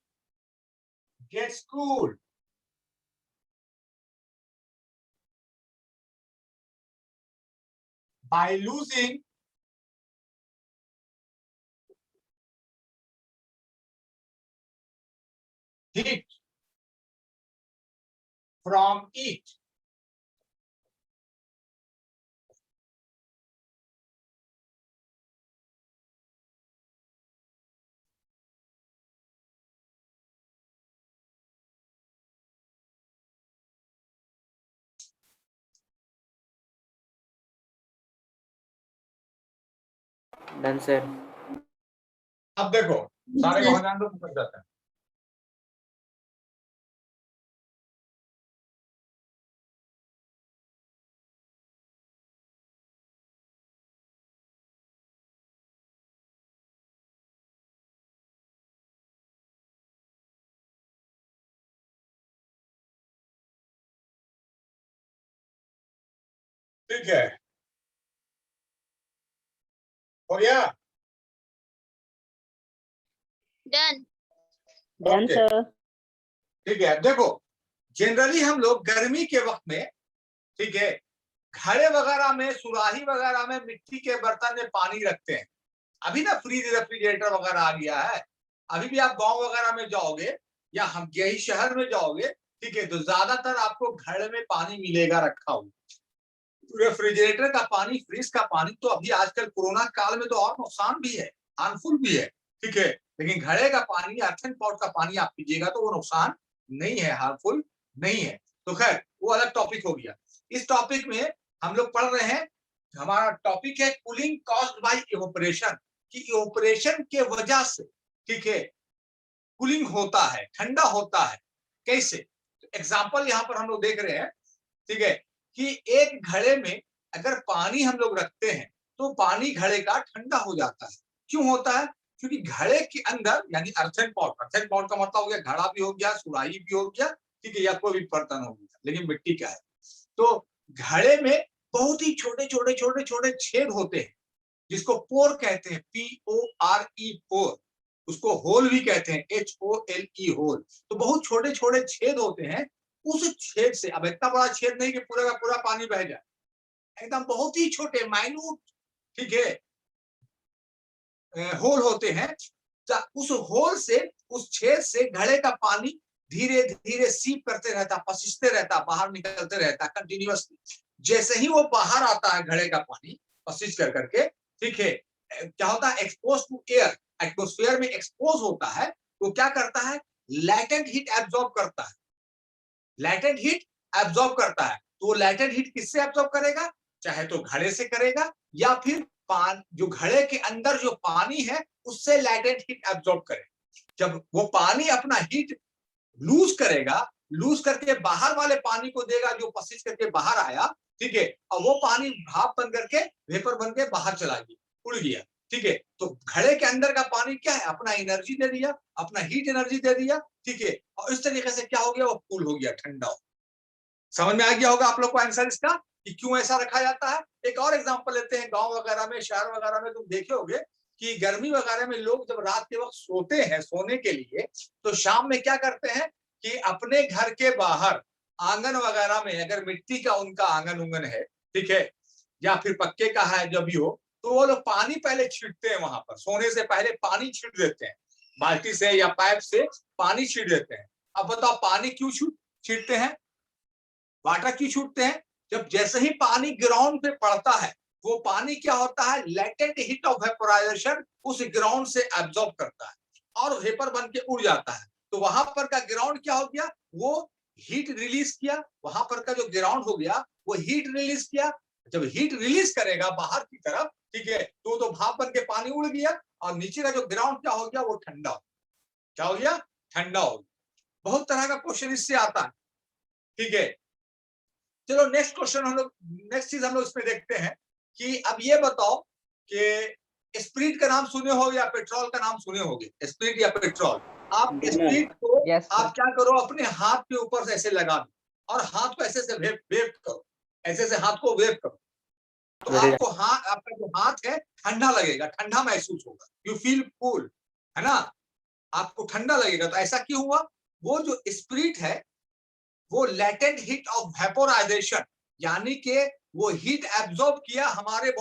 gets cooled. By losing heat from it. Done, sir. अब देखो सारे को ध्यान दो, पकड़ जाते हैं। ठीक है, हो गया। Done. Done, Okay. sir. ठीक है, देखो जनरली हम लोग गर्मी के वक्त में, ठीक है, घड़े वगैरह में, सुराही वगैरह में, मिट्टी के बर्तन में पानी रखते हैं। अभी ना फ्रिज रेफ्रिजरेटर वगैरह आ गया है। अभी भी आप गांव वगैरह में जाओगे या हम यही शहर में जाओगे, ठीक है, तो ज्यादातर आपको घड़े में पानी मिलेगा रखा हुआ। रेफ्रिजरेटर का पानी, फ्रिज का पानी तो अभी आजकल कोरोना काल में तो और नुकसान भी है, हार्मफुल भी है, ठीक है, लेकिन घड़े का पानी, अर्थन पॉट का पानी आप पीजिएगा तो वो नुकसान नहीं है, हार्मफुल नहीं है। तो खैर वो अलग टॉपिक हो गया। इस टॉपिक में हम लोग पढ़ रहे हैं, हमारा टॉपिक है कूलिंग कॉज्ड बाय इवेपोरेशन, कि इवेपोरेशन के वजह से, ठीक है, कूलिंग होता है, ठंडा होता है। कैसे? एग्जांपल यहाँ पर हम लोग देख रहे हैं, ठीक है, कि एक घड़े में अगर पानी हम लोग रखते हैं तो पानी घड़े का ठंडा हो जाता है। क्यों होता है? क्योंकि घड़े के अंदर, यानी अर्थन पॉट का मतलब हो गया घड़ा भी हो गया, सुराही भी हो गया, ठीक है, या कोई भी बर्तन हो गया, लेकिन मिट्टी का है। तो घड़े में बहुत ही छोटे छोटे छोटे छोटे छेद होते हैं, जिसको पोर कहते हैं, PORE, पोर। उसको होल भी कहते हैं, HOLE, होल। तो बहुत छोटे छोटे छेद होते हैं। उस छेद से, अब इतना बड़ा छेद नहीं कि पूरा का पूरा पानी बह जाए, एकदम बहुत ही छोटे माइन्यूट, ठीक है, होल होते हैं। उस होल से, उस छेद से घड़े का पानी धीरे धीरे सीप करते रहता, पसीजते रहता, बाहर निकलते रहता कंटिन्यूअसली। जैसे ही वो बाहर आता है घड़े का पानी पसीज कर करके, ठीक है, क्या होता है, एक्सपोज टू एयर, एटमोस्फेयर में एक्सपोज होता है, तो क्या करता है, लैटेंट हीट एब्जॉर्ब करता है। लैटेंट हीट एब्जॉर्ब करता है, तो वो लैटेंट हीट किससे एब्जॉर्ब करेगा? चाहे तो घड़े से करेगा, या फिर जो घड़े के अंदर जो पानी है उससे लैटेंट हीट एब्जॉर्ब करेगा। जब वो पानी अपना हीट लूज करेगा, लूज करके बाहर वाले पानी को देगा जो पसीज करके बाहर आया, ठीक है, और वो पानी भाप बन करके, वेपर बन के बाहर चला गया, उड़ गया, ठीक है। तो घड़े के अंदर का पानी क्या है, अपना एनर्जी दे दिया, अपना हीट एनर्जी दे दिया, ठीक है, और इस तरीके से क्या हो गया, वो कूल हो गया, ठंडा हो। समझ में आ गया होगा आप लोग को आंसर इसका, कि क्यों ऐसा रखा जाता है। एक और एग्जांपल लेते हैं, गांव वगैरह में, शहर वगैरह में तुम देखे होगे कि गर्मी वगैरह में लोग जब रात के वक्त सोते हैं, सोने के लिए, तो शाम में क्या करते हैं कि अपने घर के बाहर आंगन वगैरह में, अगर मिट्टी का उनका आंगन उंगन है, ठीक है, या फिर पक्के का है, जब भी हो, तो वो लोग पानी पहले छींटते हैं, वहां पर सोने से पहले पानी छींट देते हैं, बाल्टी से या पाइप से पानी छींट देते हैं। अब बताओ पानी क्यों छींटते हैं, वाटर क्यों छूटते हैं? जब जैसे ही पानी ग्राउंड पे पड़ता है, वो पानी क्या होता है, लेटेंट हीट ऑफ वेपोराइजेशन उस ग्राउंड से एब्जॉर्ब करता है और वेपर बन के उड़ जाता है। तो वहां पर का ग्राउंड क्या हो गया, वो हीट रिलीज किया, वहां पर का जो ग्राउंड हो गया वो हीट रिलीज किया। जब हीट रिलीज करेगा बाहर की तरफ, ठीक है, तो भाप बन के पानी उड़ गया, और नीचे का जो ग्राउंड क्या हो गया, वो ठंडा हो, क्या हो गया, ठंडा हो गया। बहुत तरह का क्वेश्चन इससे आता है, ठीक है। चलो नेक्स्ट क्वेश्चन हम लोग, नेक्स्ट चीज हम लोग इसमें देखते हैं कि अब ये बताओ कि स्प्रिट का नाम सुने हो या पेट्रोल का नाम सुने होगे, स्प्रिट या पेट्रोल। आप स्प्रिट को Yes, sir. आप क्या करो, अपने हाथ के ऊपर से ऐसे लगा दो और हाथ को ऐसे से वेव करो, ऐसे से हाथ को वेव करो, तो आपको हाथ, आपका जो हाथ है ठंडा लगेगा, ठंडा महसूस होगा, यू फील कूल, है ना, आपको ठंडा लगेगा। तो ऐसा क्यों हुआ, वो जो स्प्रिट है वो लेटेंट हीट ऑफ वेपोराइजेशन, यानी कि वो हीट एब्जॉर्ब किया हमारे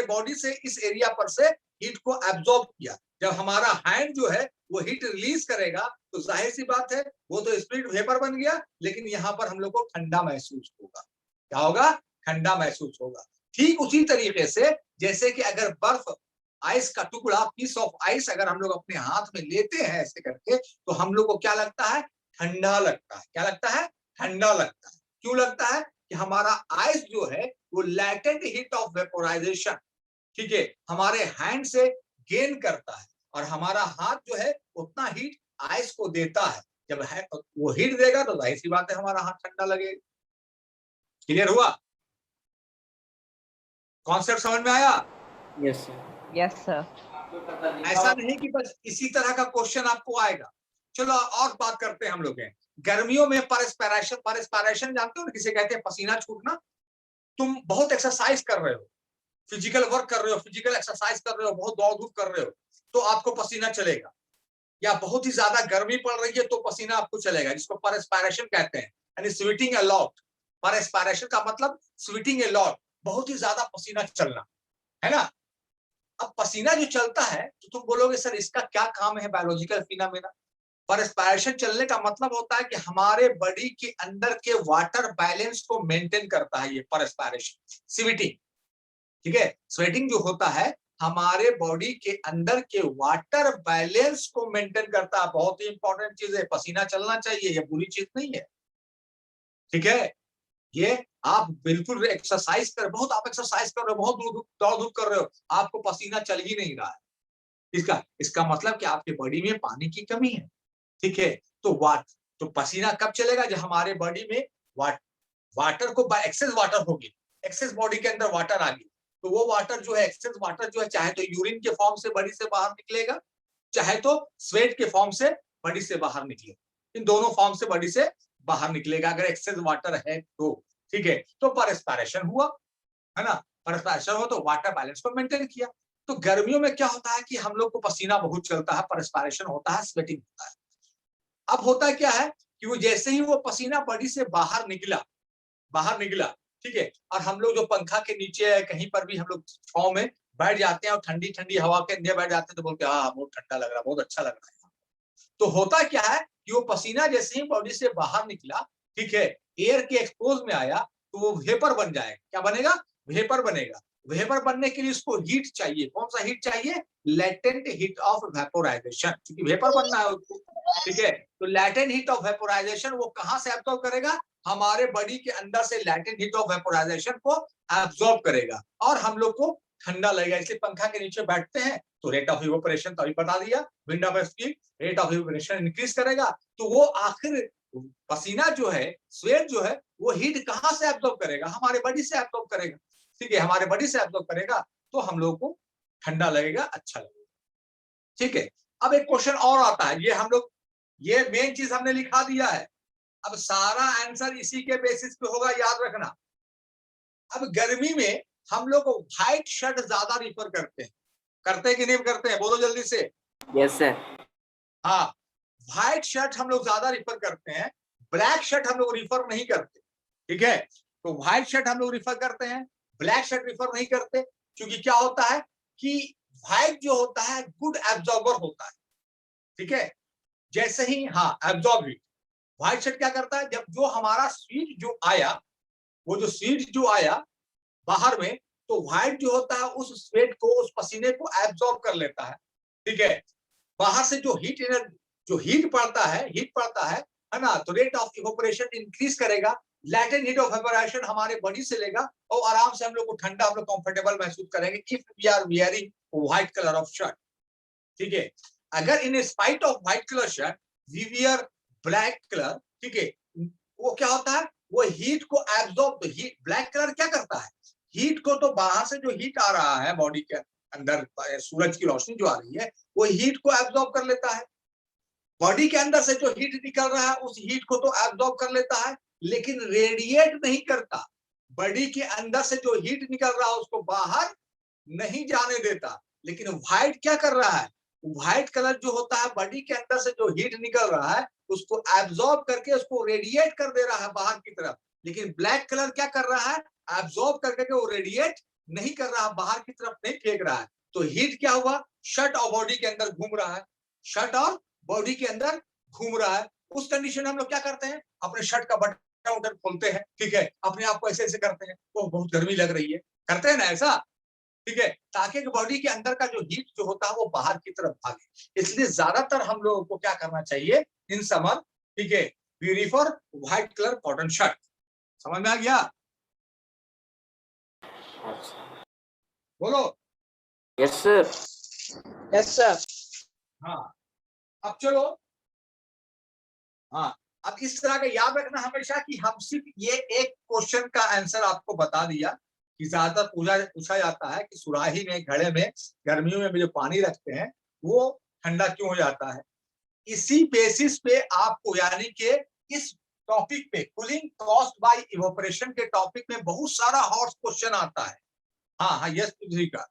बॉडी से इस एरिया पर से हीट को एब्जॉर्ब किया। जब हमारा हैंड जो है वो हीट रिलीज करेगा, तो जाहिर सी बात है वो तो स्प्लिट वेपर बन गया, लेकिन यहाँ पर हम लोग को ठंडा महसूस होगा। क्या होगा, ठंडा महसूस होगा। ठीक उसी तरीके से जैसे कि अगर बर्फ, आइस का टुकड़ा, पीस ऑफ आइस अगर हम लोग अपने हाथ में लेते हैं ऐसे करके, तो हम लोग को क्या लगता है, ठंडा लगता है। क्या लगता है, ठंडा लगता है। क्यों लगता है, कि हमारा आइस जो है वो लैटेंट हीट ऑफ वेपोराइजेशन, ठीक है, हमारे हैंड से गेन करता है और हमारा हाथ जो है उतना हीट आइस को देता है। जब है वो हीट देगा तो जाहिर सी बात है हमारा हाथ ठंडा लगेगा। क्लियर हुआ? कॉन्सेप्ट समझ में आया? Yes, sir. Yes, sir. ऐसा नहीं कि बस इसी तरह का क्वेश्चन आपको आएगा। चलो और बात करते हैं हम लोग। गर्मियों में परस्पिरेशन जानते हो ना, किसे कहते हैं? पसीना छूटना। तुम बहुत एक्सरसाइज कर रहे हो, फिजिकल वर्क कर रहे हो, फिजिकल एक्सरसाइज कर रहे हो, बहुत दौड़ धूप कर रहे हो, तो आपको पसीना चलेगा। या बहुत ही ज्यादा गर्मी पड़ रही है तो पसीना आपको चलेगा, जिसको परस्पिरेशन कहते हैं, यानी स्वेटिंग अ लॉट। परस्पिरेशन का मतलब स्वेटिंग अ लॉट, बहुत ही ज्यादा पसीना चलना, है ना? अब पसीना जो चलता है तो तुम बोलोगे सर इसका क्या काम है बायोलॉजिकल फिनोमेना? परस्पिरेशन चलने का मतलब होता है कि हमारे बॉडी के अंदर के वाटर बैलेंस को मेंटेन करता है ये परस्पिरेशन, स्वेटिंग। ठीक है, स्वेटिंग जो होता है हमारे बॉडी के अंदर के वाटर बैलेंस को मेंटेन करता है। बहुत ही इंपॉर्टेंट चीज है, पसीना चलना चाहिए, ये बुरी चीज नहीं है। ठीक है, ये आप बिल्कुल एक्सरसाइज कर, बहुत आप एक्सरसाइज कर रहे हो, बहुत दौड़ धूप कर रहे हो, आपको पसीना चल ही नहीं रहा है। इसका मतलब कि आपके बॉडी में पानी की कमी है। ठीक है, तो पसीना कब चलेगा? जब हमारे बॉडी में वाटर को एक्सेस वाटर होगी, एक्सेस बॉडी के अंदर वाटर आ गई, तो वो वाटर जो है, एक्सेस वाटर जो है, चाहे तो यूरिन के फॉर्म से बॉडी से बाहर निकलेगा, चाहे तो स्वेट के फॉर्म से बॉडी से बाहर निकलेगा। इन दोनों फॉर्म से बॉडी से बाहर निकलेगा अगर एक्सेस वाटर है तो। ठीक है, तो परस्पिरेशन हुआ, है ना? परस्पिरेशन हो तो वाटर बैलेंस को मेंटेन किया। तो गर्मियों में क्या होता है कि हम लोग को पसीना बहुत चलता है, परस्पिरेशन होता है, स्वेटिंग होता है। अब होता क्या है कि वो जैसे ही वो पसीना बॉडी से बाहर निकला, ठीक है, और हम लोग जो पंखा के नीचे है, कहीं पर भी हम लोग छांव में बैठ जाते हैं और ठंडी ठंडी हवा के अंदर बैठ जाते हैं, तो बोलते हैं हाँ बहुत ठंडा लग रहा है, बहुत अच्छा लग रहा है। तो होता क्या है कि वो पसीना जैसे ही बॉडी से बाहर निकला, ठीक है, एयर के एक्सपोज में आया, तो वो वेपर बन जाएगा। क्या बनेगा? वेपर बनेगा। वेपर बनने के लिए उसको हीट चाहिए। कौन सा हीट चाहिए? लेटेंट हीट ऑफ वेपोराइजेशन, क्योंकि वेपर बनना है उसको। ठीक है, तो लेटेंट हीट ऑफ वेपोराइजेशन वो कहां से एब्जॉर्ब करेगा? हमारे बॉडी के अंदर से लेटेंट हीट ऑफ वेपोराइजेशन को एब्जॉर्ब करेगा और हम लोग को ठंडा लगेगा। इसलिए पंखा के नीचे बैठते हैं तो रेट ऑफ इवेपोरेशन तो अभी बता दिया, wind of speed, rate of evaporation increase करेगा। तो वो आखिर पसीना जो है, स्वेट जो है, वो हीट कहां से एब्जॉर्ब करेगा? हमारे बॉडी से एब्जॉर्ब करेगा। ठीक है, हमारे बॉडी से एब्जॉर्ब करेगा तो हम लोग को ठंडा लगेगा, अच्छा लगेगा। ठीक है, अब एक क्वेश्चन और आता है, ये हम लोग, ये मेन चीज हमने लिखा दिया है, अब सारा आंसर इसी के बेसिस पे होगा, याद रखना। अब गर्मी में हम लोग व्हाइट शर्ट ज्यादा रिफर करते हैं कि नहीं करते हैं? बोलो जल्दी से। Yes, sir. हाँ, व्हाइट शर्ट हम लोग ज्यादा रिफर करते हैं, ब्लैक शर्ट हम लोग रिफर नहीं करते। ठीक है, तो व्हाइट शर्ट हम लोग रिफर करते हैं, ब्लैक शर्ट रिफर नहीं करते, क्योंकि क्या होता है कि व्हाइट जो होता है गुड एब्जॉर्बर होता है। ठीक है, जैसे ही एब्जॉर्ब हीट, व्हाइट शर्ट क्या करता है? जब जो हमारा स्वीट जो आया, वो जो स्वीट जो आया बाहर में, तो व्हाइट जो होता है उस स्वेट को, उस पसीने को एब्जॉर्ब कर लेता है। ठीक है, बाहर से जो हीट पड़ता है ना, तो रेट ऑफ इवेपोरेशन इंक्रीज करेगा, लैटेंट हीट ऑफ इवेपोरेशन हमारे बॉडी से लेगा और आराम से हम लोग को ठंडा, हम लोग कंफर्टेबल महसूस करेंगे if we are wearing white colour of shirt. ठीक है, अगर in spite of white colour shirt we wear black colour, ठीक है, वो क्या होता है? वो हीट को एब्जॉर्ब, हीट, ब्लैक कलर क्या करता है? हीट को, तो बाहर से जो हीट आ रहा है बॉडी के अंदर, सूरज की रोशनी जो आ रही है, वो हीट को एब्जॉर्ब कर लेता है। बॉडी के अंदर से जो हीट निकल रहा है उस हीट को तो एब्जॉर्ब कर लेता है, लेकिन रेडिएट नहीं करता। बॉडी के अंदर से जो हीट निकल रहा है उसको बाहर नहीं जाने देता। लेकिन व्हाइट क्या कर रहा है? व्हाइट कलर जो होता है, बॉडी के अंदर से जो हीट निकल रहा है उसको एब्जॉर्ब करके उसको रेडिएट कर दे रहा है बाहर की तरफ। लेकिन ब्लैक कलर क्या कर रहा है? एब्जॉर्ब करके वो रेडिएट नहीं कर रहा, बाहर की तरफ नहीं फेंक रहा है। तो हीट क्या हुआ? शर्ट और बॉडी के अंदर घूम रहा है, शर्ट और बॉडी के अंदर घूम रहा है। उस कंडीशन में हम लोग क्या करते हैं? अपने शर्ट का बटन खोलते हैं, ठीक है, अपने आप को ऐसे ऐसे करते हैं, वो बहुत गर्मी लग रही है, करते हैं ना ऐसा, ठीक है, ताकि बॉडी के अंदर का जो हीट जो होता है वो बाहर की तरफ भागे। इसलिए ज्यादातर हम लोगों को क्या करना चाहिए इन समर? ठीक है, we refer white colour cotton shirt. समझ में आ गया? बोलो। Yes, sir. Yes, sir. हाँ, अब चलो, हाँ, अब इस तरह का याद रखना हमेशा कि हम सिर्फ ये एक क्वेश्चन का आंसर आपको बता दिया कि ज्यादातर पूछा जाता है कि सुराही में, घड़े में गर्मियों में जो पानी रखते हैं वो ठंडा क्यों हो जाता है। इसी बेसिस पे आपको, यानी कि इस टॉपिक पे, कूलिंग कॉस्ट बाय इवेपोरेशन के टॉपिक में बहुत सारा हॉट क्वेश्चन आता है। हाँ, यस जी का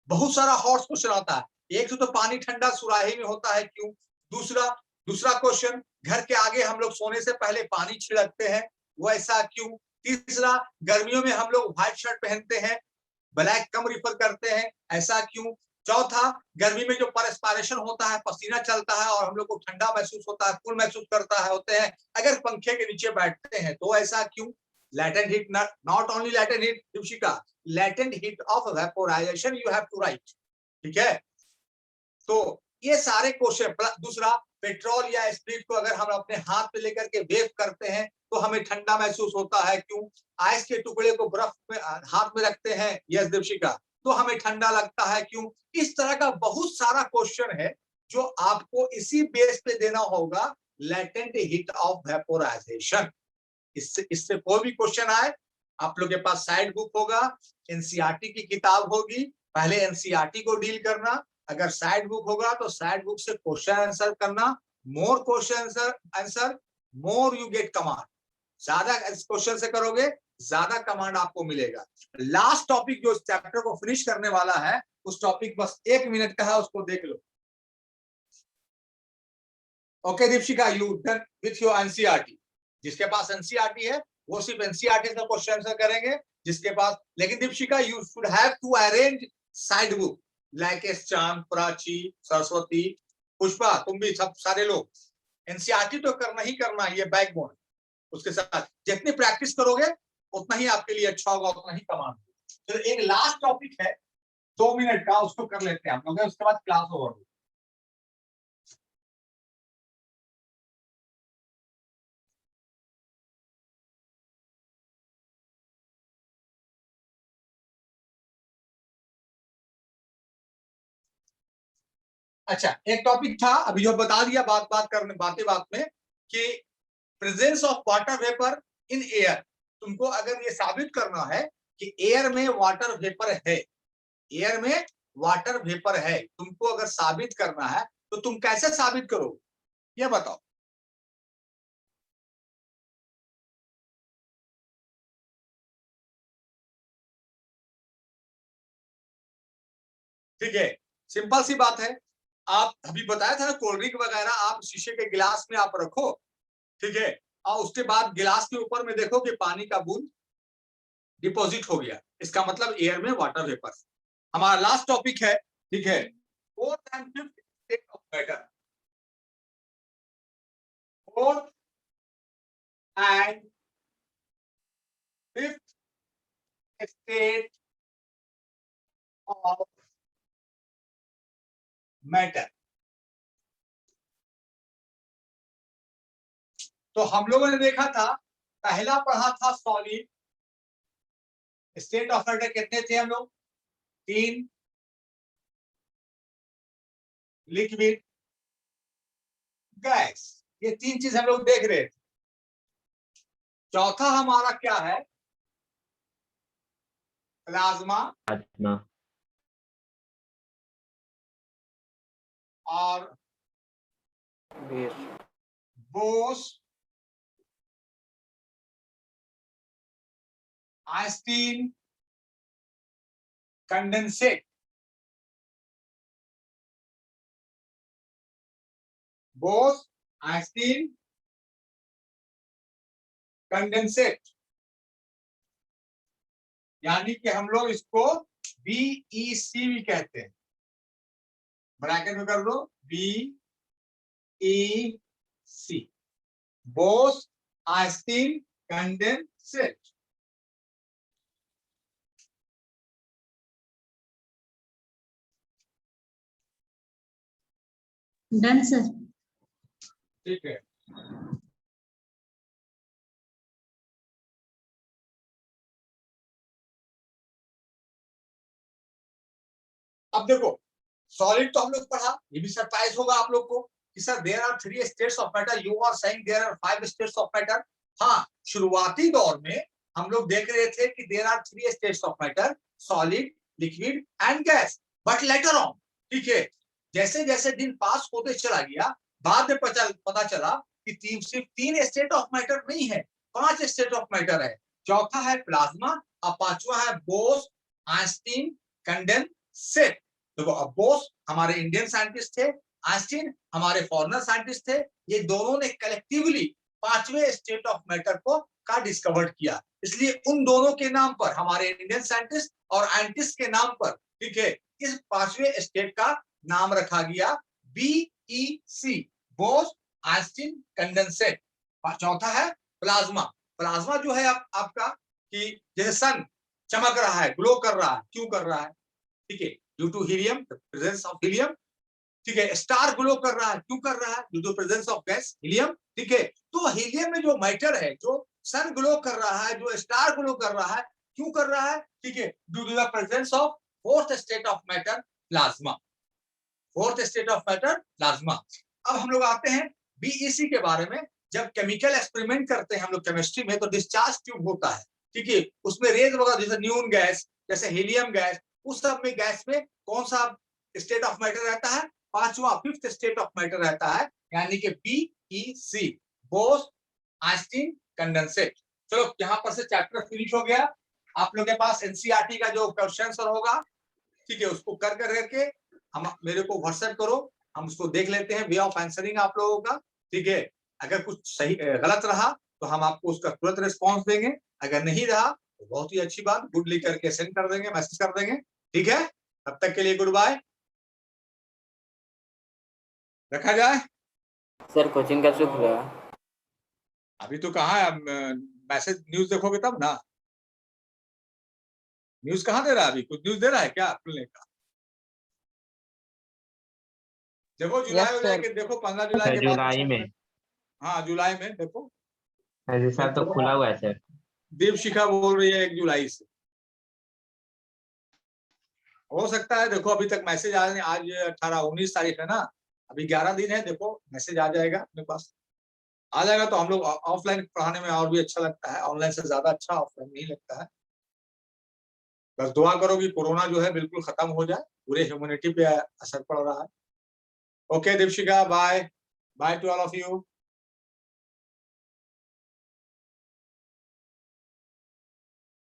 बहुत सारा हॉट क्वेश्चन आता है। एक तो पानी ठंडा सुराही में होता है क्यों, दूसरा क्वेश्चन, घर के आगे हम लोग सोने से पहले पानी छिड़कते हैं, वो ऐसा क्यों। तीसरा, गर्मियों में हम लोग व्हाइट शर्ट पहनते हैं, ब्लैक कम रिफर करते हैं, ऐसा क्यों। चौथा, गर्मी में जो परस्पायरेशन होता है, पसीना चलता है और हम लोग को ठंडा महसूस होता है, कूल महसूस करता है होते हैं अगर पंखे के नीचे बैठते हैं, तो ऐसा क्यों। latent heat, not only latent heat, Deepshikha, latent heat of vaporization you have to write, ठीक है। तो ये सारे क्वेश्चन, दूसरा, पेट्रोल या स्प्रिट को अगर हम अपने हाथ पे लेकर के वेव करते हैं तो हमें ठंडा महसूस होता है क्यों। आइस के टुकड़े को बर्फ में हाथ में रखते हैं, यस दीपशिका, तो हमें ठंडा लगता है क्यों। इस तरह का बहुत सारा क्वेश्चन है जो आपको इसी बेस पे देना होगा, लेटेंट हीट ऑफ वेपोराइजेशन। इससे कोई भी क्वेश्चन आए, आप लोग के पास साइड बुक होगा, एनसीईआरटी की किताब होगी, पहले एनसीईआरटी को डील करना, अगर साइड बुक होगा तो साइड बुक से क्वेश्चन आंसर करना, more question answer more you get command, ज्यादा क्वेश्चन से करोगे ज्यादा कमांड आपको मिलेगा। लास्ट टॉपिक जो चैप्टर को फिनिश करने वाला है, उस टॉपिक बस 1 मिनट का है, उसको देख लो। Okay Deepshikha, you done with your NCERT. जिसके पास एनसीईआरटी है वो सिर्फ एनसीईआरटी से क्वेश्चन आंसर करेंगे, जिसके पास, लेकिन Deepshika you should have to arrange side book like Chand, Prachi, Saraswati, Pushpa, तुम भी, सब सारे लोग एनसीईआरटी तो करना ही करना, ये बैकबोन। उसके साथ जितनी प्रैक्टिस करोगे उतना ही आपके लिए अच्छा होगा, उतना ही कमांड। तो एक लास्ट टॉपिक है 2 मिनट का, उसको कर लेते हैं हम लोग, उसके बाद क्लास ओवर हो। अच्छा, एक टॉपिक था अभी जो बता दिया बात में कि presence of water vapour in air. तुमको अगर ये साबित करना है कि एयर में वाटर वेपर है, एयर में वाटर वेपर है, तुमको अगर साबित करना है तो तुम कैसे साबित करोगे, ये बताओ। ठीक है, सिंपल सी बात है। आप अभी बताया था ना, कोल्ड ड्रिंक वगैरह आप शीशे के गिलास में आप रखो, ठीक है, और उसके बाद गिलास के ऊपर में देखो कि पानी का बूंद डिपॉजिट हो गया, इसका मतलब एयर में वाटर वेपर। हमारा लास्ट टॉपिक है, ठीक है, fourth and fifth state of matter. Fourth and fifth state of matter. तो हम लोगों ने देखा था, पहला पढ़ा था सॉलिड स्टेट ऑफ मैटर, कितने थे हम लोग, 3, लिक्विड, गैस, ये 3 चीज हम लोग देख रहे थे। चौथा हमारा क्या है, प्लाज्मा और Bose Einstein condensate. Bose Einstein condensate, यानी कि हम लोग इसको बीईसी भी कहते हैं, ब्रैकेट में कर दो, BEC, Bose Einstein condensate. Done sir. ठीक है, अब देखो सॉलिड तो हम लोग पढ़ा, ये भी सरप्राइज होगा आप लोग को कि sir there are 3 states of matter, you are saying there are 5 states of matter. हाँ, शुरुआती दौर में हम लोग देख रहे थे कि there are 3 states of matter, solid, liquid and gas. But later on, ठीक है, जैसे जैसे दिन पास होते चला गया, बाद में पता चला कि सिर्फ 3 स्टेट ऑफ मैटर नहीं है, 5 स्टेट ऑफ मैटर है। चौथा है प्लाज्मा और पांचवा है बोस आइंस्टीन कंडेंसेट। देखो अब बोस हमारे इंडियन साइंटिस्ट थे, आइंस्टीन हमारे फॉरेनर साइंटिस्ट थे, ये दोनों ने कलेक्टिवली 5वें स्टेट ऑफ मैटर को डिस्कवर्ड किया। इसलिए उन दोनों के नाम पर, हमारे इंडियन साइंटिस्ट और आइंटिस्ट के नाम पर, ठीक है, इस 5वें स्टेट का नाम रखा गया BEC, बोस आइंस्टीन कंडेंसेट। चौथा है प्लाज्मा। प्लाज्मा जो है आपका कि जैसे सन चमक रहा है, ग्लो कर रहा है, क्यों कर रहा है, ठीक है, due to helium, presence of helium. ठीक है, स्टार ग्लो कर रहा है, क्यों कर रहा है, due to presence of gas helium. ठीक है, तो हीलियम में जो मैटर है, जो सन ग्लो कर रहा है, जो स्टार ग्लो कर रहा है, क्यों कर रहा है, ठीक है, due to the presence of fourth state of matter, plasma. Fourth state of matter plasma. अब हम लोग आते हैं BEC के बारे में। जब केमिकल एक्सपेरिमेंट करते हैं हम लोग केमिस्ट्री में, तो डिस्चार्ज ट्यूब होता है, ठीक है, उसमें रेज वगैरह, जैसे न्यून गैस, जैसे हीलियम गैस, उस सब में गैस में कौन सा स्टेट ऑफ मैटर रहता है, 5वां, 5th स्टेट ऑफ मैटर रहता है, यानी कि BEC, बोस आइंस्टीन कंडेंसेट। चलो यहाँ पर से चैप्टर फिनिश हो गया। आप लोग के पास NCERT का जो क्वेश्चन होगा, ठीक है, उसको कर करके हम मेरे को व्हाट्सएप करो, हम उसको देख लेते हैं, वे ऑफ आंसरिंग आप लोगों का, ठीक है। अगर कुछ सही गलत रहा तो हम आपको उसका तुरंत रिस्पॉन्स देंगे, अगर नहीं रहा तो बहुत ही अच्छी बात, गुड लिख करके सेंड कर देंगे, मैसेज कर देंगे, ठीक है। तब तक के लिए गुड बाय, रखा जाए। सर कोचिंग कब से खुलेगा? अभी तो कहाँ है, मैसेज न्यूज देखोगे तब ना। न्यूज कहाँ दे रहा है, अभी कुछ न्यूज दे रहा है क्या खुलने का? देखो जुलाई हो जाएगा, देखो 15 जुलाई के बाद, जुलाई में। हाँ जुलाई में देखो, ऐसे सर तो खुला हुआ है सर। दीपशिखा बोल रही है 1 जुलाई से, हो सकता है। देखो अभी तक मैसेज आज 18-19 तारीख है ना, अभी 11 दिन है, देखो मैसेज आ जाएगा अपने पास, आ जाएगा तो हम लोग ऑफलाइन पढ़ाने में और भी अच्छा लगता है, ऑनलाइन से ज्यादा अच्छा ऑफलाइन नहीं लगता है। बस दुआ करो कि कोरोना जो है बिल्कुल खत्म हो जाए, पूरे ह्यूमैनिटी पे असर पड़ रहा है। Okay Deepshika, bye bye to all of you.